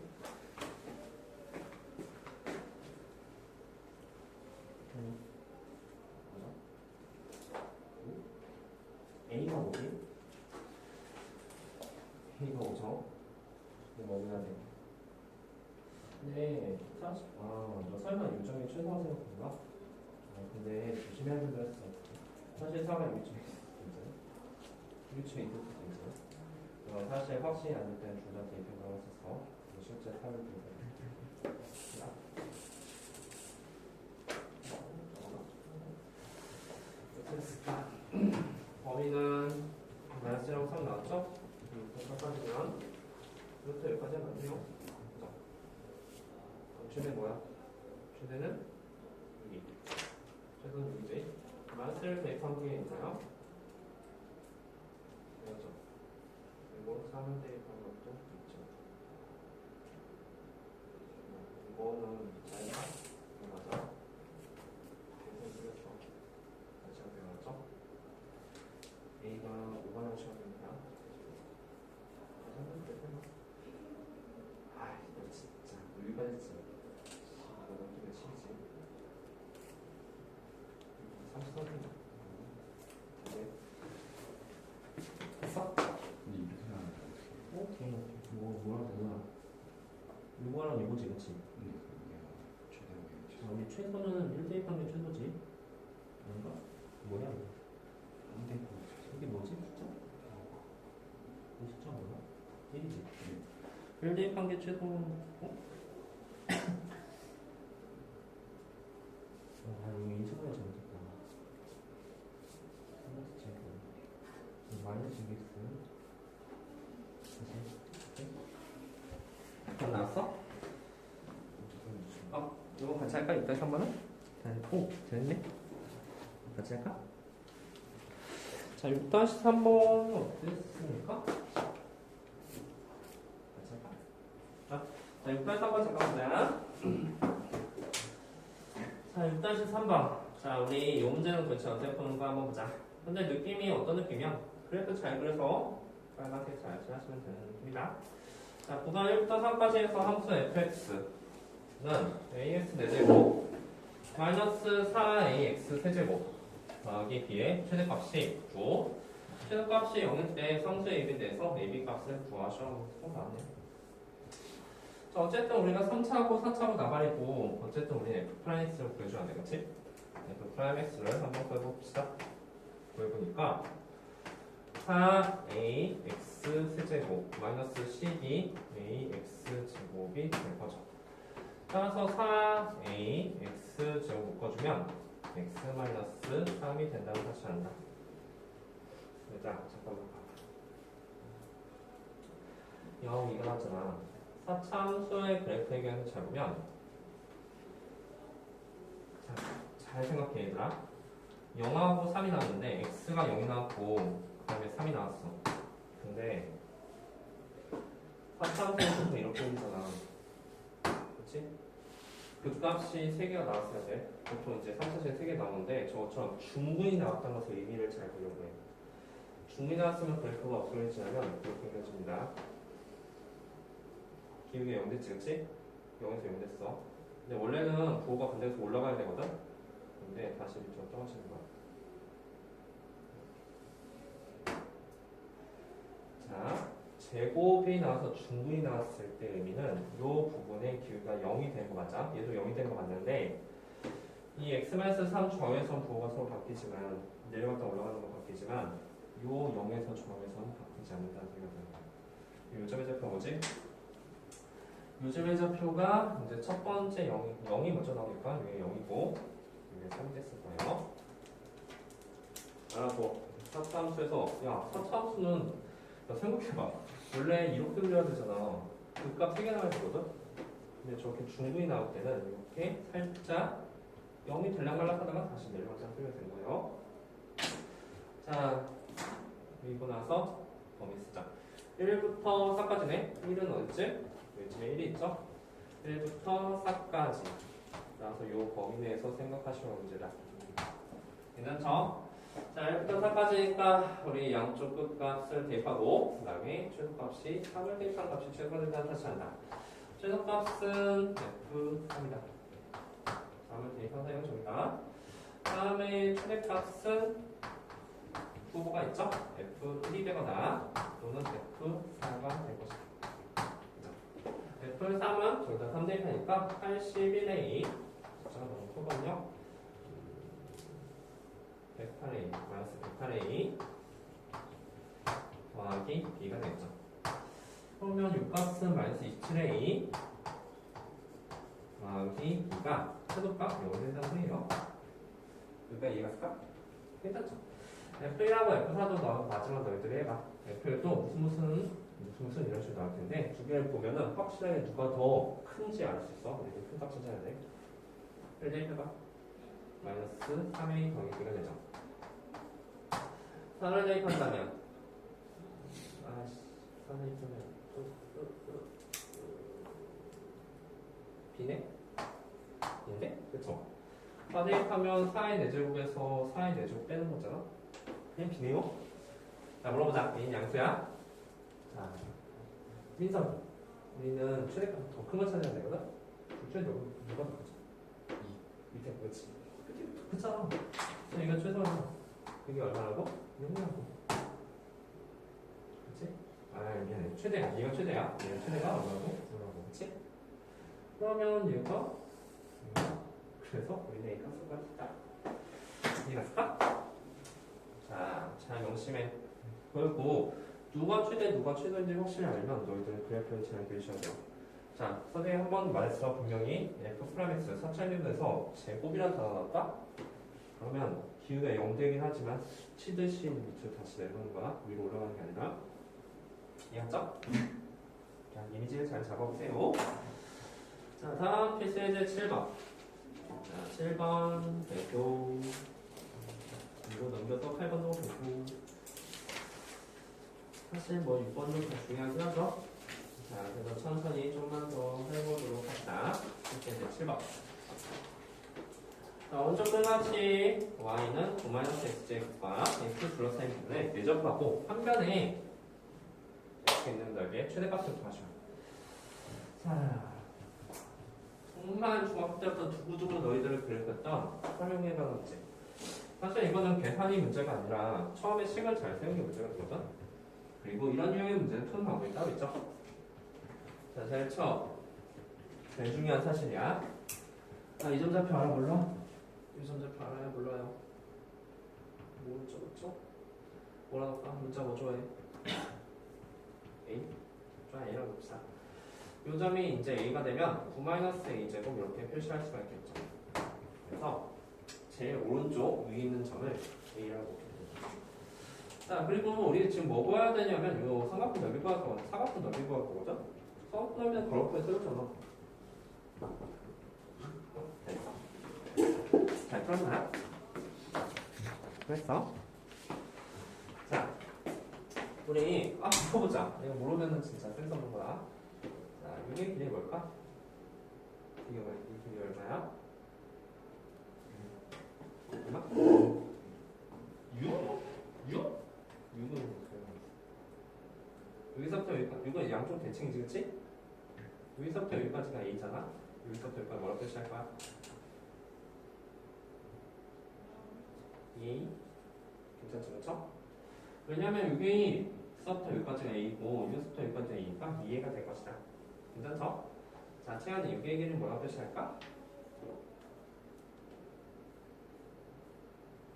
A가 뭐지? A가 5죠? 이거 먹여야 돼. 근데 사실 너 설마 유정의 최소화 생각한가? 근데 조심해야 된다 했어. 사실 4가 여기쯤에 있잖아. 여기쯤에 있을 수도 있잖아. 사실 확신이 안 될 때는 둘 다 대입해 나왔었어. 실제 8을 대입해. 됐을까? 범위는 마이너스랑 3 나왔죠? 여기까지면 이것도 여기까지 하면 안 돼요. 최대 뭐야? 최대는 여기. 최대는 여기지. 마이너스를 대입한 게 있나요? 맞죠? 그리고 3을 대입한 것도 있죠. 이거는 자이가 맞아. 계속 틀렸어. 다시 한번 배웠죠? A가 5가 나오셔야 됩니다. 다시 한번 배워요. 아이, 너 진짜 여기까지 했지. 너는 또 몇이지? 30cm. 네. 됐어? 근데 이렇게 생각하면 오케이. 뭐야. 이거랑 이거지, 그치? 근데 그게 최대로 여기 최소는 1 대입한 게 최소지? 아닌가? 뭐야? 근데 이게 뭐지? 숫자? 이 숫자 뭐야? 1이지? 1 대입한 게 최소. 이거 인수분해 잘못했다. 마이너스 제곱. 마이너스 2x. 다 나왔어? 이거 같이 할까? 이따 한 번은? 오, 됐네. 같이 할까? 자, 6-3번은 어떻게 했습니까? 같이 할까? 자, 6-3번 잠깐 보자. 자, 6-3번. 자, 우리 이 문제는 도대체 어떻게 푸는 거 한번 보자. 근데 느낌이 어떤 느낌이야? 그래도 잘 그려서 빨간색 잘 칠하시면 되는 느낌이다. 자, 구간 1부터 3까지 해서 함수 fx는 ax 4제곱 마이너스 4ax 세제곱 더하기 b의 최대값이 9. 최대값이 0일 때 상수 ab에 대해서 ab 값을 구하셔. 나왔네. 자, 어쨌든 우리가 3차하고 4차로 나발이고 어쨌든 우리는 f'x를 구해줘야 돼, 그치? f'x를 한번 구해봅시다. 구해보니까 4ax 세제곱 마이너스 12ax 제곱이 될 거죠. 따라서 4ax 제곱 묶어주면 x 마이너스 3이 된다는 사실 안다. 자, 잠깐만 봐봐. 이거 나왔잖아. 4차 함수의 그래프 얘기하는 잘 보면, 자, 잘 생각해 얘들아. 0하고 3이 나왔는데 x가 0이 나왔고 그 다음에 3이 나왔어. 근데 4차 함수에서 이렇게 오잖아. 그치? 그 값이 3개가 나왔어야 돼. 보통 이제 3차식에 3개 나오는데 저것처럼 중분이 나왔다는 것의 의미를 잘 보려고 해. 중분이 나왔으면 그래프가 어떻게 지나면 이렇게 그려집니다. 기울기 0 됐지, 그치? 0에서 0 됐어. 근데 원래는 부호가 반대에서 올라가야 되거든? 근데 다시 밑으로 떨어지는 거야. 자, 제곱이 나와서 중분이 나왔을 때 의미는 이 부분의 기울기가 0이 된 거 맞아? 얘도 0이 된 거 맞는데 이 x-3 좌우에선 부호가 서로 바뀌지만 내려갔다 올라가는 건 바뀌지만 이 0에서 좌우에선 바뀌지 않는다는 얘기가 되는 거야. 요점의 좌표 뭐지? 요즘의 좌표가 이제 첫 번째 0이 먼저 나오니까 이게 0이고 이게 3이 됐을 거예요. 알았고, 사차함수에서 야, 사차함수는 생각해봐. 원래 이렇게 그려야 되잖아. 그 값 3개 나와야 되거든? 근데 저렇게 중분이 나올 때는 이렇게 살짝 0이 들락말락 하다가 다시 내려가서 뜨면 된 거예요. 자, 그리고 나서 범위 쓰자. 1부터 4까지네. 1은 어디지? 여기쯤에 1이 있죠? 1부터 4까지. 그래서 이 범위 내에서 생각하시면 문제다. 괜찮죠? 자, 1부터 4까지니까 우리 양쪽 끝값을 대입하고 그 다음에 최소값이 3을 대입한 값이 최소가 된다는 사실한다. 최소값은 F3이다. 3을 대입한 사이가 저기다. 다음에 최대값은 후보가 있죠? F1이 되거나 또는 F4가 될 것이다. F3은 저기다 3 대입하니까 81에 2 숫자가 너무 크거든요. 108A 마이너스 108A 더하기 B가 되겠죠. 그러면 육값은 마이너스 27A 더하기 B가 최소값 0이 된다는 소리예요. 그러니까 이해가 될까? 괜찮죠? F1하고 F4도 마지막 너희들이 해봐. F1도 무슨 이런 식으로 나올 텐데 두 개를 보면은 확실하게 누가 더 큰지 알 수 있어. 우리는 큰 값 찾아야 돼. 1 대입해봐. 마이너스 3A 더하기 B가 되죠. 4를 대입한다면 4를 대입하면 B네? 인데? 그쵸? 4 대입하면 4의 4제곱에서 4의 4제곱 빼는 거잖아? 그냥 B네요? 자, 물어보자. A는 양수야? 자, 민선. 우리는 최대값 더 큰 걸 찾아야 되거든? 둘 중에 누가 더 크지? 2. 밑에 그렇지. 그게 더 크잖아. 그럼 이거 최소한 이게 얼마라고? 0이라고. 그치? 아, 미안해. 최대야. 얘가 최대야. 얘가 최대가 얼마라고? 0이라고. 그치? 그러면 얘가 그래서 우리는 이 값을 있다. 이해갔을까? 자, 잘 명심해. 그리고 누가 최대인지 확실히 알면 너희들 그래프를 잘 그리셔야 돼요. 자, 선생님 한 번 말했어. 분명히 F'(X) 사천리분에서 제곱이라는 단어 나왔다? 그러면 기울기가 0 되긴 하지만 치듯이 밑으로 다시 내려오는 거야. 위로 올라가는 게 아니라. 이해했죠? 자, 이미지를 잘 잡아보세요. 자, 다음 필수예제 7번. 자, 7번 대표. 이거 넘겨서 8번도 되고. 사실 뭐 6번도 더 중요하긴 하죠. 자, 그래서 천천히 좀만 더 해보도록 합시다. 이제 7번. 자, 오른쪽 끝같이 y는 9-x제곱과 x 플러스 n 분의 내접하고 한 변에 이렇게 있는 넓이의 최대값을 구하셔. 자, 정말 중학교 때부터 두고두고 너희들을 그렸던 활용해봐 문제. 사실 이거는 계산이 문제가 아니라 처음에 식을 잘 세우는 게 문제가 되거든. 그리고 이런 유형의 문제는 푸는 방법이 따로 있죠. 자, 제일 제일 중요한 사실이야. 아, 이 점 좌표 알아 몰라? 이 점 좌표 알아요? 몰라요? 모르죠, 그쵸? 뭐라고 할까? 문자 뭐 좋아해? A? 좋아, A라고 봅시다. 요 점이 이제 A가 되면 9-A제곱 이렇게 표시할 수가 있겠죠. 그래서 제일 오른쪽 위에 있는 점을 A라고 볼게요. 자, 그리고 우리 지금 뭐 구해야 되냐면 요 삼각분 넓이 구할 거거든. 사각분 넓이 구할 거거든. 사각분 넓이는 걸어프에 세우잖아. 됐어. 잘 풀었나요? 그랬어? 자, 우리 풀어보자. 이거 모르면은 진짜 센스 없는 거야. 자, 이게 길이 뭘까? 이게 뭐야? 이 길이 얼마야? 얼마? 6? 6? 6은 여기서부터 여기까지 6은 양쪽 대칭이지, 그치? 여기서부터 여기까지가 A잖아? 여기서부터 여기까지 뭐라고 표시할 거야? A 괜찮죠, 그쵸? 왜냐면 여기서부터 여기까지가 A고 여기서부터 여기까지가 A가 이해가 될 것이다. 괜찮죠? 자, 채연이 여기의 길이는 뭐라고 표시할까?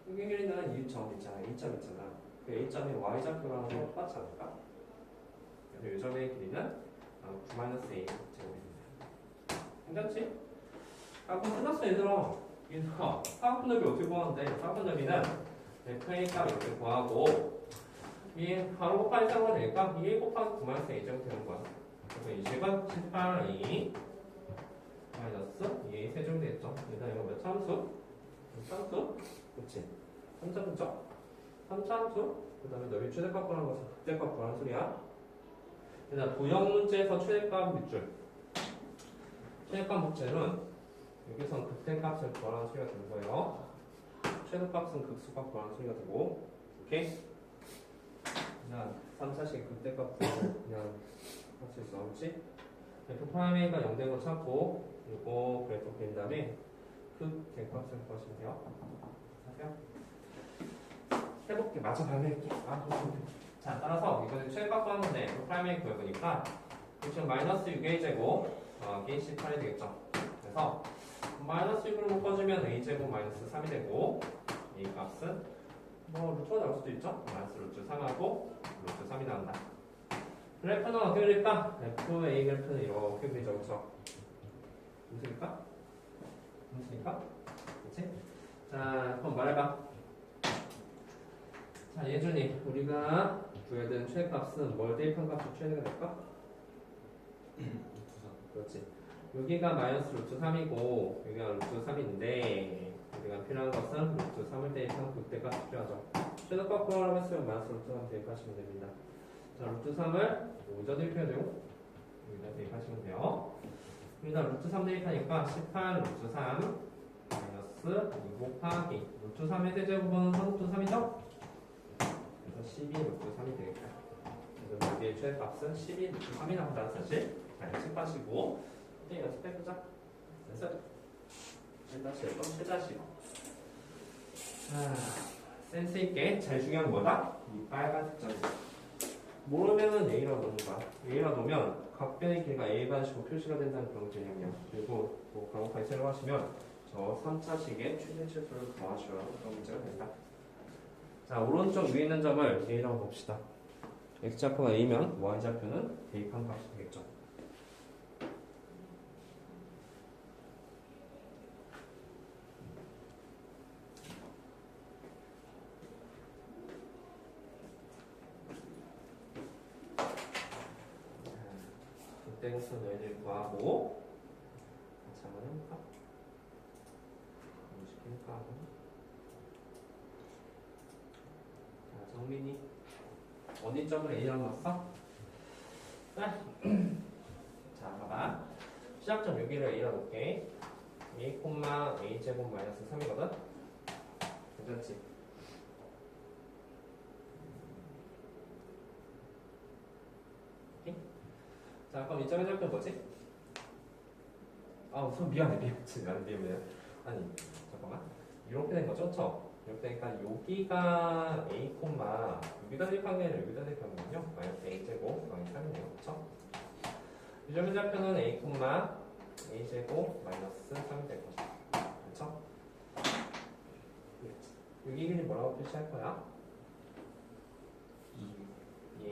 여기의 길이는 이 점 있잖아, A점 있잖아. 그 A점이 Y좌표랑 똑같지 않을까? 그래서 이 점의 길이는 9-A 제곱입니다. 괜찮지? 아, 그럼 끝났어, 얘들아. 얘들아, 사각분 넓이 어떻게 구하는데? 사각분 넓이는 FA 값 이렇게 구하고 이 바로 곱하기 사용하면 되니까 2A 곱하기 9-A 제곱 되는 거야. 그래서 이 식은 18A 마이너스 2A 세제곱 되겠죠? 일단 이거 몇 참수? 3수? 그치? 3차분죠? 3차함수, 그 다음에 넓이 최대값 구하는 것은 극대값 구하는 소리야. 일단 도형 문제에서 최대값 밑줄. 최대값 목재는 여기선 극대값을 구하는 소리가 되는 거예요. 최대값은 극수값 구하는 소리가 되고, 오케이? 그냥 3차식 극대값 구하고 그냥 할 수 있어, 그렇지? F'A가 0 된 거 찾고, 그리고 그래프 그린 다음에 극대값을 구하시면 돼요. 하세요. 해볼게. 마저 발매할게. 자, 따라서 이거는 최대값 구하는 건데 F'A 구해보니까 지금 마이너스 6A 제곱 더하기 18이 되겠죠. 그래서 마이너스 6으로 묶어주면 A 제곱 마이너스 3이 되고 A 값은 뭐 루트가 나올 수도 있죠. 마이너스 루트 3하고 루트 3이 나온다. 그래프는 어떻게 그릴까? FA 그래프는 이렇게 그리죠. 그렇죠? 무슨일까? 무슨일까? 그치? 자, 그럼 말해봐. 자, 예준이, 우리가 구해야 되는 최대값은 뭘 대입한 값이 최대가 될까? 그렇지. 여기가 마이너스 루트 3이고 여기가 루트 3인데 우리가 필요한 것은 루트 3을 대입한 그때값이 필요하죠. 최대값 구하려고 했으면 마이너스 루트 3 대입하시면 됩니다. 자, 루트 3을 여기다 대입해야 되고 여기다 대입하시면 돼요. 여기다 루트 3 대입하니까 18 루트 3 마이너스 2 곱하기 루트 3의 세제곱은 루트 3이죠? 그래서 12 루트 3이 되겠다. 그래서 여기의 최대값은 12 루트 3이 나온다는 사실 체크하시고 이제 연습해보자. 연습. 다시 또 최자식. 센스 있게 제일 중요한 거다. 이 빨간색 점. 모르면은 A라고 놓는 거야. A라고 놓으면 각변의 길이가 A 반식으로 표시가 된다는 그런 개념이야. 그리고 뭐 과목까지 새로하시면 저 3차식의 최대 최소를 더하시라고 그런 문제가 된다. 자, 오른쪽 위에 있는 점을 A라고 봅시다. X좌표가 A면 Y좌표는 대입한 값이 되겠죠. 그때부터 너희들 구하고 같이 한번 해볼까? 뭐 시킬까? 자, 정민이 어디 점을 A라고 놨어? 자, 봐봐. 시작점 여기를 A라고 놓을게. A, A 제곱 마이너스 3이거든? 괜찮지? 자, 그럼 이 점의 좌표는 뭐지? 아, 우선 미안해. 아니, 잠깐만. 이렇게 된 거죠? 그쵸? 이렇게 되니까 여기가 A, 여기다 대입한 게 아니라 여기다 대입한 거군요. 마이너스 A제곱, 마이너스 3이네요. 그쵸? 이 점의 좌표는 A, A제곱, 마이너스 3이 될 것이다. 그쵸? 여기 길이 뭐라고 표시할 거야? 2.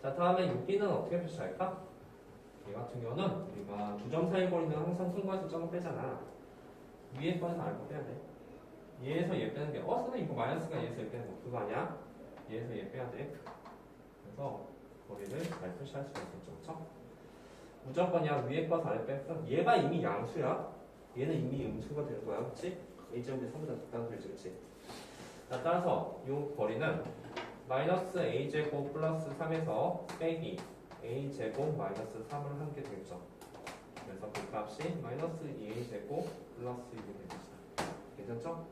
자, 다음에 여기는 어떻게 표시할까? 얘 같은 경우는 우리가 두 점 사이 거리는 항상 승부해서 점을 빼잖아. 위에 거에서 알고 빼야 돼. 얘에서 얘 빼는 게 선생님 이거 마이너스가 얘에서 얘 빼는 거 그거 아니야? 얘에서 얘 빼야 돼. 그래서 거리를 잘 표시할 수가 있겠죠. 그쵸? 무조건이야. 위에 거에서 아래 빼서 얘가 이미 양수야. 얘는 이미 음수가 되는 거야. 그치? A제곱이 3보다 작다는 소리지. 그치? 자, 따라서 이 거리는 마이너스 A제곱 플러스 3에서 빼기 A제곱 마이너스 3을 한 게 되겠죠. 그래서 그 값이 마이너스 2A제곱 플러스 6이 될 것이다. 괜찮죠?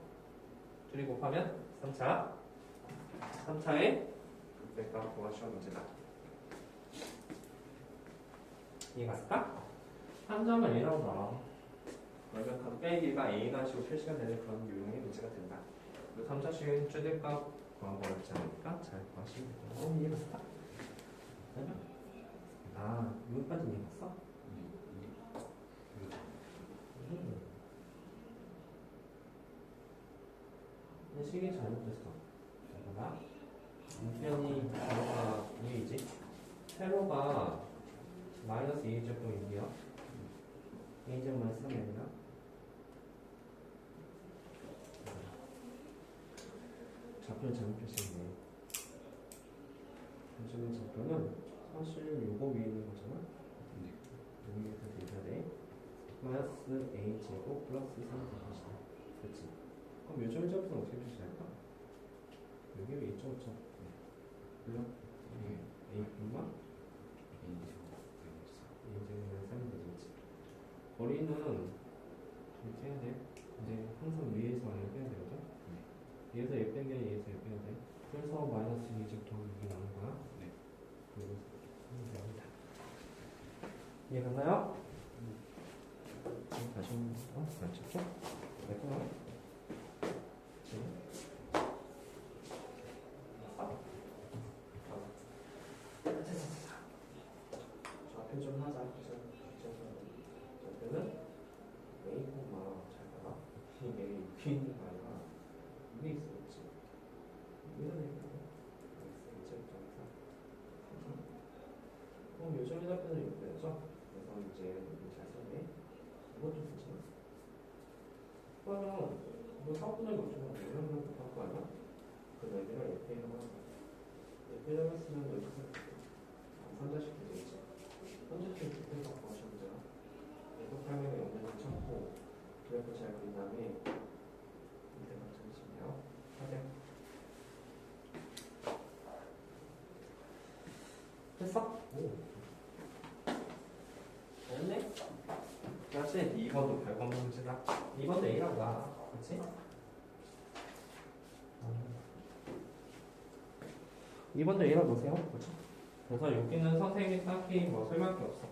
둘이 곱하면 3차 3차에 극대값 구하시면 문제다. 이해가 갔을까? 한 점을 A라고 놔. 그러면 그 빼기가 A가식으로 표시가 되는 그런 유형의 문제가 된다. 그 3차식은 최대값 구한 거 어렵지 않으니까 잘 구하시면 됩니다. 이해가 갔을까? 여기까지 이해갔어? 식이 잘못됐어. 봐봐. 우편이 가로가 위이지. 세로가 마이너스 2제곱 6이야. 2제곱 마이너스 3이 아니라. 좌표를 잘못 표시했네. 요즘의 좌표는 사실 요거 위에 있는 거잖아. 여기에서 대입해야 돼. 마이너스 A제곱 플러스 3이 될 것이다. 그렇지? 그럼 요즘의 좌표는 어떻게 표시할까? 여기 왜 있죠? 그쵸? 그죠? A 분만 A제곱은 3이 되겠지. 거리는 이렇게 해야 돼. 근데 항상 위에서 아래로 빼야 되거든? 얘에서 얘 뺀 게 아니라 얘에서 얘 빼야 돼. 그래서 마이너스 2제곱 더하기 6이 나오는 거야. 그리고 3이 됩니다. 이해갔나요? 다시 한번 잘 쳤죠? 됐구나. 좌표 좀 하자. 좌표는 A, 잘 봐봐. 이게 6이 있는 거 아니라 이게 있었지. 뭐 4분의 5 주면 이런 거 갖고 와봐. 그 넓이를 FA라고 하는 거야. FA라고 했으면 여기서 3자씩 되겠지. 3자씩 FA 갖고 하시면 돼요. F 프라임의 영역을 찾고 그래프 잘 그린 다음에 밑에 맞춰주시면 돼요. 하세요. 됐어? 오. 됐네? 그렇지? 2번도 8번 문제다. 2번도 A라고 봐. 그렇지? 2번도 A라고 보세요. 그렇죠? 그래서 여기는 선생님이 딱히 뭐 설명할 게 없어.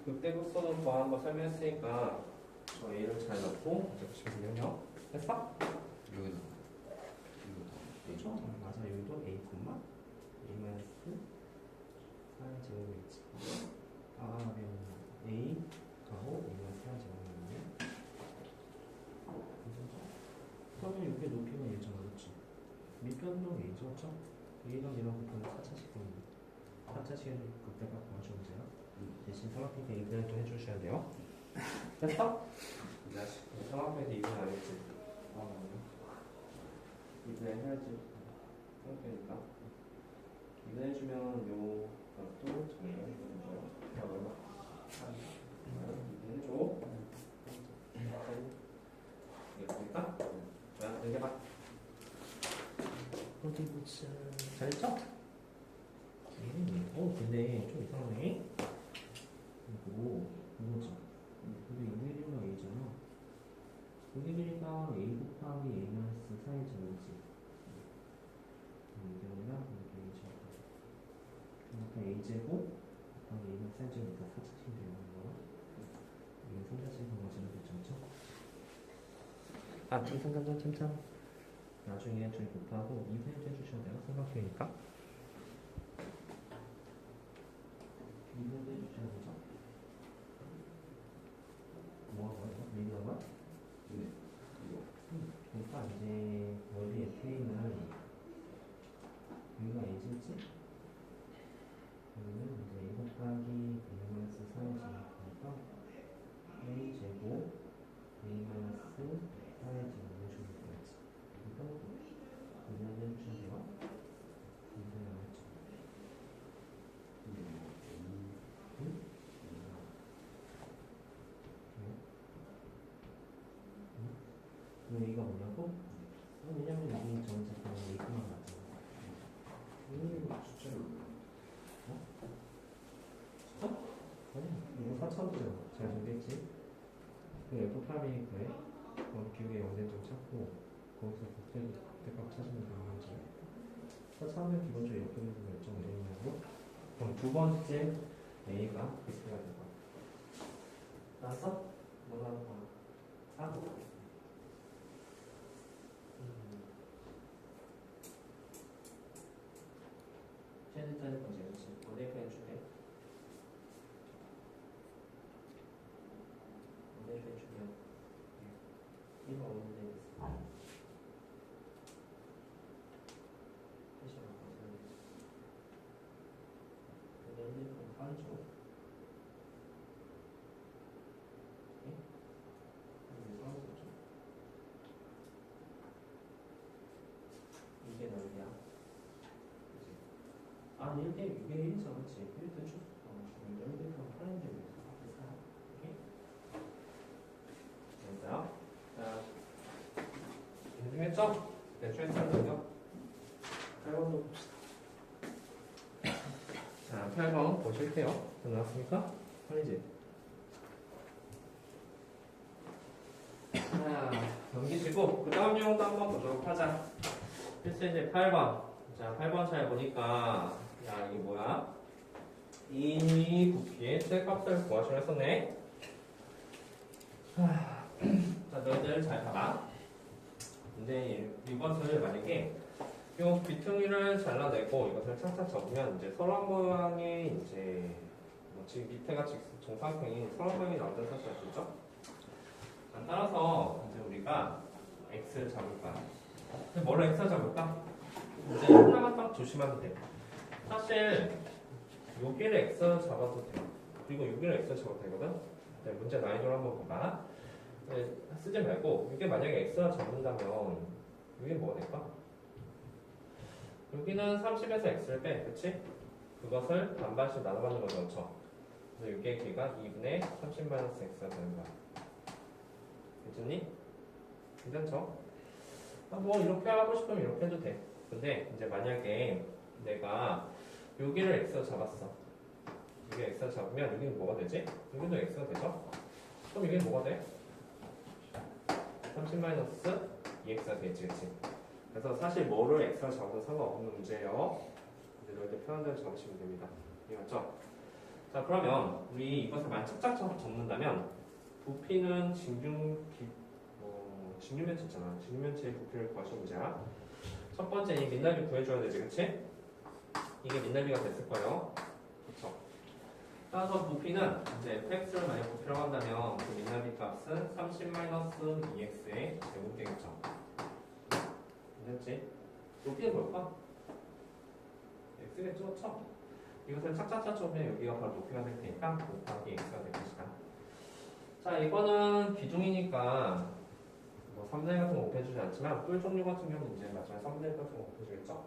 극대극선으로 구하는 거 설명했으니까 저 A를 잘 넣고 이제 보시면 되면요. 됐어? 여기다 그렇죠? 맞아. 여기도 A, A 마이너스 4의 제곱이지. A 하고 A 마이너스 4의 제곱이네. 그러면 이렇게 높이는 1점 그렇지. 밑변동 A죠, 그렇죠? A랑 B랑 곱하면 4차식입니다. 4차식은 극대값 구하시면 돼요. 대신 삼각형 대입을 좀 해주셔야 돼요. 됐어? 삼각형 대입은 안 했지. 이번에 해야지. 삼각형이니까. 이번 해주면 요 값도 정리를 해줘요. 얼마? 3. 이번 해줘. 이해됩니까? 자, 얘기해봐. 어디 보자. 잘했죠? 근데 좀 이상하네. 이거죠. 근데 이 길이가 A잖아. 이 길이가 A 곱하기 A 마이너스 4의 제곱이지. 이게 뭐냐? 이게 A 제곱. 그러니까 A 제곱 곱하기 A 마이너스 4의 제곱이니까 4차식이 되는 거야. 이게 3차식 방정식으로 됐죠? 참. 나중에 저희 곱하고 2분의 해주셔야 돼요. 삼각형이니까. 2분의 해주셔야 되죠? 뭐야? 네. 그러니까 이제 원리 FA는 여기가 A제지? 여기는 이제 A 곱하기 A 마이너스 4의 제곱이니까 A 제곱 A 마이너스 4의 제곱 해주면 되겠지. 이거 이번에 해주시면 돼요. 이번에 나왔죠. 여기가 뭐냐고? 왜냐면 여기 전 잠깐만 A만 맞잖아. 숫자를 아니, 이거 4차원이잖아. 잘 정리했지? 그 F 파라미터에 거기 기울기 0된 점 찾고 거기서 극대값 찾으면 되는 거지. 4차원은 기본적으로 이렇게 되는 결정을 내리냐고? 그럼 두 번째 A가 X가 될 거야. 나왔어? 뭐가 하는 거야? 4? 최대짜리 번째 그렇지. 원레이프는 주네. 원레이프는 주면 1번 오는데 패션을 벗어야 되지. 근데 1번 빠르죠. 이게 넓이야. 그치? 아, 1대 6에 1이죠. 그렇지. 1대 쭉. 1대 8인데 오케이? 됐어요? 자, 인증했죠? 대충 했어요. 8번도 봅시다. 자, 8번 보실게요. 다 나왔습니까? 아니지? 자, 넘기시고 그 다음 내용도 한번 보도록 하자. 필수 이제 8번. 자, 8번 잘 보니까 야, 이게 뭐야? 이 부피의 셀값을 구하시려 했었네. 자, 너희들 잘 봐봐. 근데 이것을 만약에 요 귀퉁이를 잘라내고 이것을 착착 접으면 이제 서로 모양이 이제 뭐 지금 밑에가 정사각형이 서로 모양이 나온다는 사실 아시죠? 따라서 이제 우리가 x를 잡을 거야. 뭐로 x를 잡을까? 이제 하나만 딱 조심하면 돼. 사실 여기를 x를 잡아도 돼. 그리고 여기를 x를 잡아도 되거든. 네, 문제 난이도를 한번 볼까? 네, 쓰지 말고 이게 만약에 x가 잡는다면 이게 뭐가 될까? 여기는 30에서 x를 빼, 그치? 그것을 반반씩 나눠가는 거죠, 그렇죠? 그래서 이게 길이가 2분의 30-x가 되는 거야. 괜찮니? 괜찮죠? 뭐 이렇게 하고 싶으면 이렇게 해도 돼. 근데 이제 만약에 내가 여기를 x로 잡았어. 이게 x로 잡으면 여기는 뭐가 되지? 여기도 x가 되죠? 그럼 이게 뭐가 돼? 30-2x가 되겠지, 그치? 그래서 사실 뭐를 x로 잡아도 상관없는 문제예요. 이제 너희들 편한 대로 적으시면 됩니다. 이해갔죠? 자, 그러면 우리 이것을 만착착 적는다면 부피는 직류면체 있잖아. 직류면체의 부피를 구하시는 문제야. 첫 번째 이 민날비 구해줘야 되지, 그치? 이게 민날비가 됐을 거예요. 그쵸? 따라서 부피는 이제 fx를 만약 부피라고 한다면 그 민날비 값은 30-2x의 제곱되겠죠. 됐지? 부피는 뭘까? x겠죠, 그쵸? 이것을 착착착 적으면 여기가 바로 높이가 될 테니까 곱하기 x가 될 것이다. 자, 이거는 비중이니까 뭐 3분의 같은 거 곱해주지 않지만 뿔 종류 같은 경우는 이제 마지막에 3분의 같은 거 곱해주겠죠?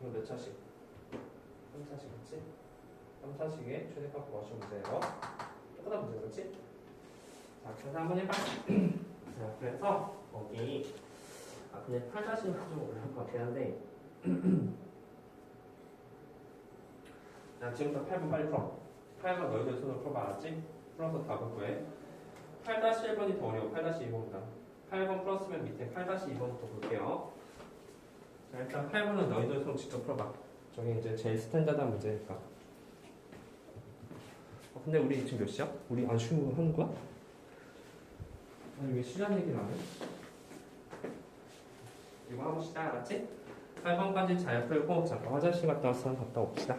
이거 몇 차식? 3차식, 그치? 3차식의 최대값 구하시면 문제예요. 똑같은 문제, 그치? 자, 그래서 한번 해봐. 자, 그래서 거기 근데 8-1은 좀 어려울 것 같긴 한데 자, 지금부터 8번 빨리 풀어. 8번 너희들 손으로 풀어봐, 알았지? 풀어서 답을 구해. 8-1번이 더 어려워. 8-2번보다. 8번 풀었으면 밑에 8-2번부터 볼게요. 자, 일단 8번은 너희들 손으로 직접 풀어봐. 저게 이제 제일 스탠다드한 문제니까. 근데 우리 지금 몇 시야? 우리 안 쉬는 거 하는 거야? 아니, 왜 시간 얘기를 안 해? 이거 하고 싶다, 알았지? 8번까지 잘 풀고 잠깐 화장실 갔다 와서 갔다 옵시다.